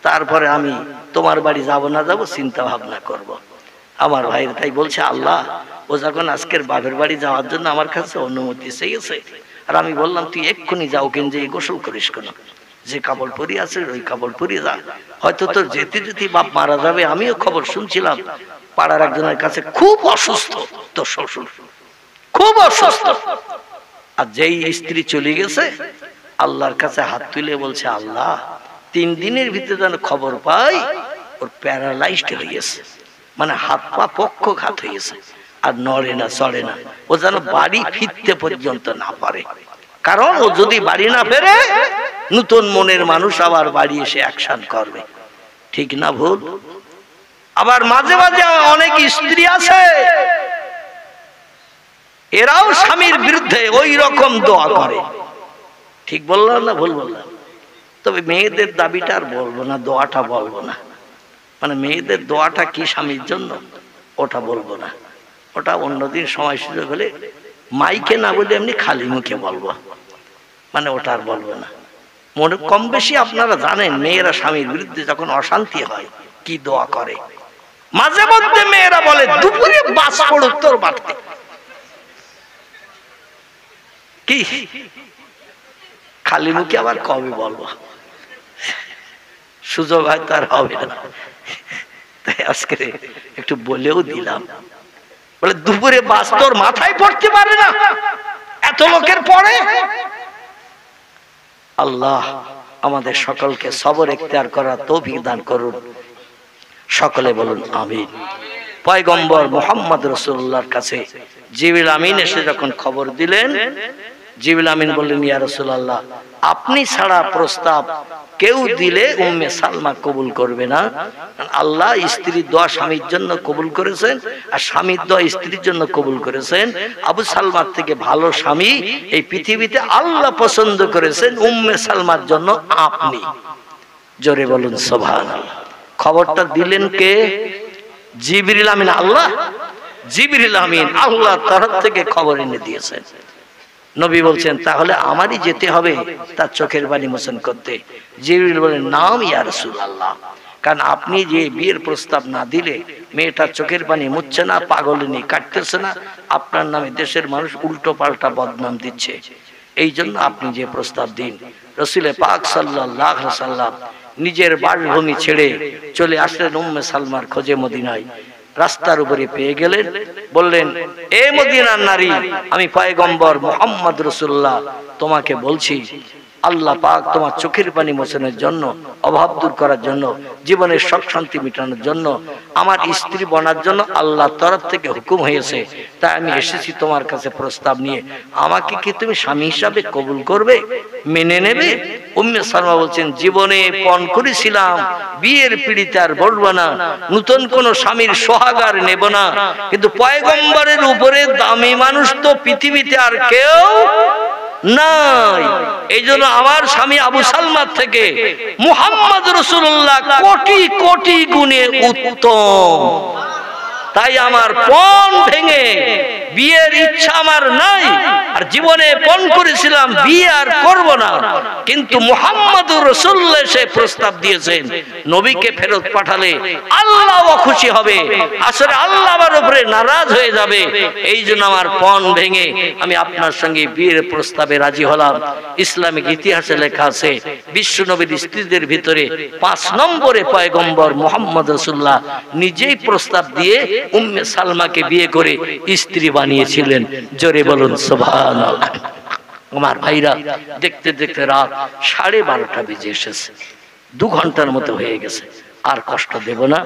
তারপরে আমি তোমার বাড়ি যাব না যাব চিন্তা ভাবনা করব। আমার ভাই তাই বলছে, আল্লাহ ও যখন আজকের বাপের বাড়ি যাওয়ার জন্য আমার কাছে অনুমতি চেয়েছে, আর আমি বললাম তুই এক্ষুনি যাও কিন্তু যে গোসল করিস কেন, যে কাপড় পরি আছে ওই কাপড় পরি যা, হয়তো তোর যেতে যেতে বাপ মারা যাবে। আমিও খবর শুনছিলাম পাড়ার একজনের কাছে খুব অসুস্থ, তোর শ্বশুর খুব অসুস্থ। আর যেই স্ত্রী চলে গেছে আল্লাহর কাছে হাত তুলে বলছে, আল্লাহ 3 দিনের ভিতরে যেন খবর পাই ওর প্যারালাইজড হয়ে গেছে, মানে হাত পা পক্ষঘাত হয়ে গেছে, আর নড়ে না চড়ে না, ও যেন বাড়ি ফিরতে পর্যন্ত না পারে। কারণ ও যদি বাড়ি না ফেরে নতুন মনের মানুষ আবার বাড়ি এসে অ্যাকশন করবে, ঠিক না ভুল? আবার মাঝে মাঝে অনেক স্ত্রী আছে এরাও স্বামীর বিরুদ্ধে ওই রকম দোয়া করে, ঠিক বললাম না ভুল বললাম? তবে মেয়েদের দাবিটা আর বলবো না, দোয়াটা বলবো না, মানে মেয়েদের দোয়াটা কি স্বামীর জন্য ওটা বলবো না, ওটা অন্যদিন সময় সুযোগ হলে মাইকে না বলে এমনি খালি মুখে বলবো, মানে ওটা আর বলবো না। মনে কম বেশি আপনারা জানেন মেয়েরা স্বামীর বিরুদ্ধে যখন অশান্তি হয় কি দোয়া করে। মাঝে মধ্যে মেয়েরা বলে দুপুরে বাস পড়ুক তোর বাড়তে, কি খালি মুখে আবার কবে বলবো, সুযোগ হয়তো আর হবে না, তাই আজকে একটু বলেও দিলাম। বলে দুপুরে বাস তোর মাথায় পড়তে পারে না এত লোকের পরে। আল্লাহ আমাদের সকলকে সবর ইখতিয়ার করার তৌফিক দান করুন, সকলে বলুন আমিন। পয়গম্বর মুহাম্মদ রাসূলুল্লাহর কাছে জিবরিল আমিন এসে যখন খবর দিলেন, জিবরিল আমিন বললেন, ইয়া রাসূলুল্লাহ আপনি ছাড়া প্রস্তাব কেউ দিলে উম্মে সালমা কবুল করবে না। আল্লাহ স্ত্রীর দোয়া স্বামীর জন্য কবুল করেছেন, আর স্বামীর দোয়া স্ত্রীর জন্য কবুল করেছেন। আবু সালমার থেকে ভালো স্বামী এই পৃথিবীতে আল্লাহ পছন্দ করেছেন উম্মে সালমার জন্য আপনি। জোরে বলুন সুবহানাল্লাহ। খবরটা দিলেন কে? জিবরিল আমিন। আল্লাহ জিবরিল আমিন আল্লাহর তরফ থেকে খবর এনে দিয়েছেন। নবী বলছেন তাহলে আমারই যেতে হবে তার চোখের পানি মোচন করতে। জিবরিল বলেন নাম ইয়া রাসূলুল্লাহ, কারণ আপনি যে বিয়ের প্রস্তাব না দিলে মেয়েটার চোখের পানি মুছছে না, পাগলিনী কাটতেছে না, আপনার নামে দেশের মানুষ উল্টো পাল্টা বদনাম দিচ্ছে, এই জন্য আপনি যে প্রস্তাব দিন। রাসূল পাক সাল্লাল্লাহু আলাইহি ওয়াসাল্লাম নিজের বাসভূমি ছেড়ে চলে আসলেন উম্মে সালমার খোঁজে মদিনায়। রাস্তার উপরে পেয়ে গেলেন, বললেন এ মদিনার নারী, আমি পয়গম্বর মুহাম্মদ রাসূলুল্লাহ তোমাকে বলছি, আল্লাহ পাক তোমার চোখের পানি মোচনের জন্য, অভাব দূর করার জন্য, জীবনের সুখ শান্তি মেটানোর জন্য, আমার স্ত্রী বনার জন্য আল্লাহর তরফ থেকে হুকুম হয়েছে, তাই আমি এসেছি তোমার কাছে প্রস্তাব নিয়ে। আমাকে কি তুমি স্বামী হিসাবে কবুল করবে, মেনে নেবে? উম্মে সালমা বলছেন জীবনে পণ করেছিলাম বিয়ের পিড়িতে আর বলবো না, নতুন কোন স্বামীর সোহাগার নেব না, কিন্তু পয়গম্বরের উপরে দামি মানুষ তো পৃথিবীতে আর কেউ নাই। এই জন্য আমার স্বামী আবু সালমার থেকে মুহাম্মদ রাসূলুল্লাহ কোটি কোটি গুণে উত্তম। তাই আমার পণ ভেঙে বিয়ের ইচ্ছা আমার নাই, আর জীবনে পণ করেছিলাম বিয়ে আর করব না, কিন্তু মুহাম্মদুর রাসূলুল্লাহ সে প্রস্তাব দিয়েছেন নবীকে ফেরত পাঠালে আল্লাহ খুশি হবে, আসলে আল্লাহ আমার উপরে নারাজ হয়ে যাবে। এই জন্য আমার পণ ভেঙে আমি আপনার সঙ্গে বিয়ের প্রস্তাবে রাজি হলাম। ইসলামিক ইতিহাসে লেখা আছে বিশ্ব নবীর স্ত্রীদের ভিতরে 5 নম্বরে পয়গম্বর মুহাম্মদ রাসূলুল্লাহ নিজেই প্রস্তাব দিয়ে উম্মে সালমাকে বিয়ে করে স্ত্রী বানিয়েছিলেন। জোরে বলুন সুবহানাল্লাহ। আমার ভাইরা, দেখতে দেখতে রাত 12:30 বেজে এসেছে, 2 ঘন্টার মতো হয়ে গেছে, আর কষ্ট দেব না।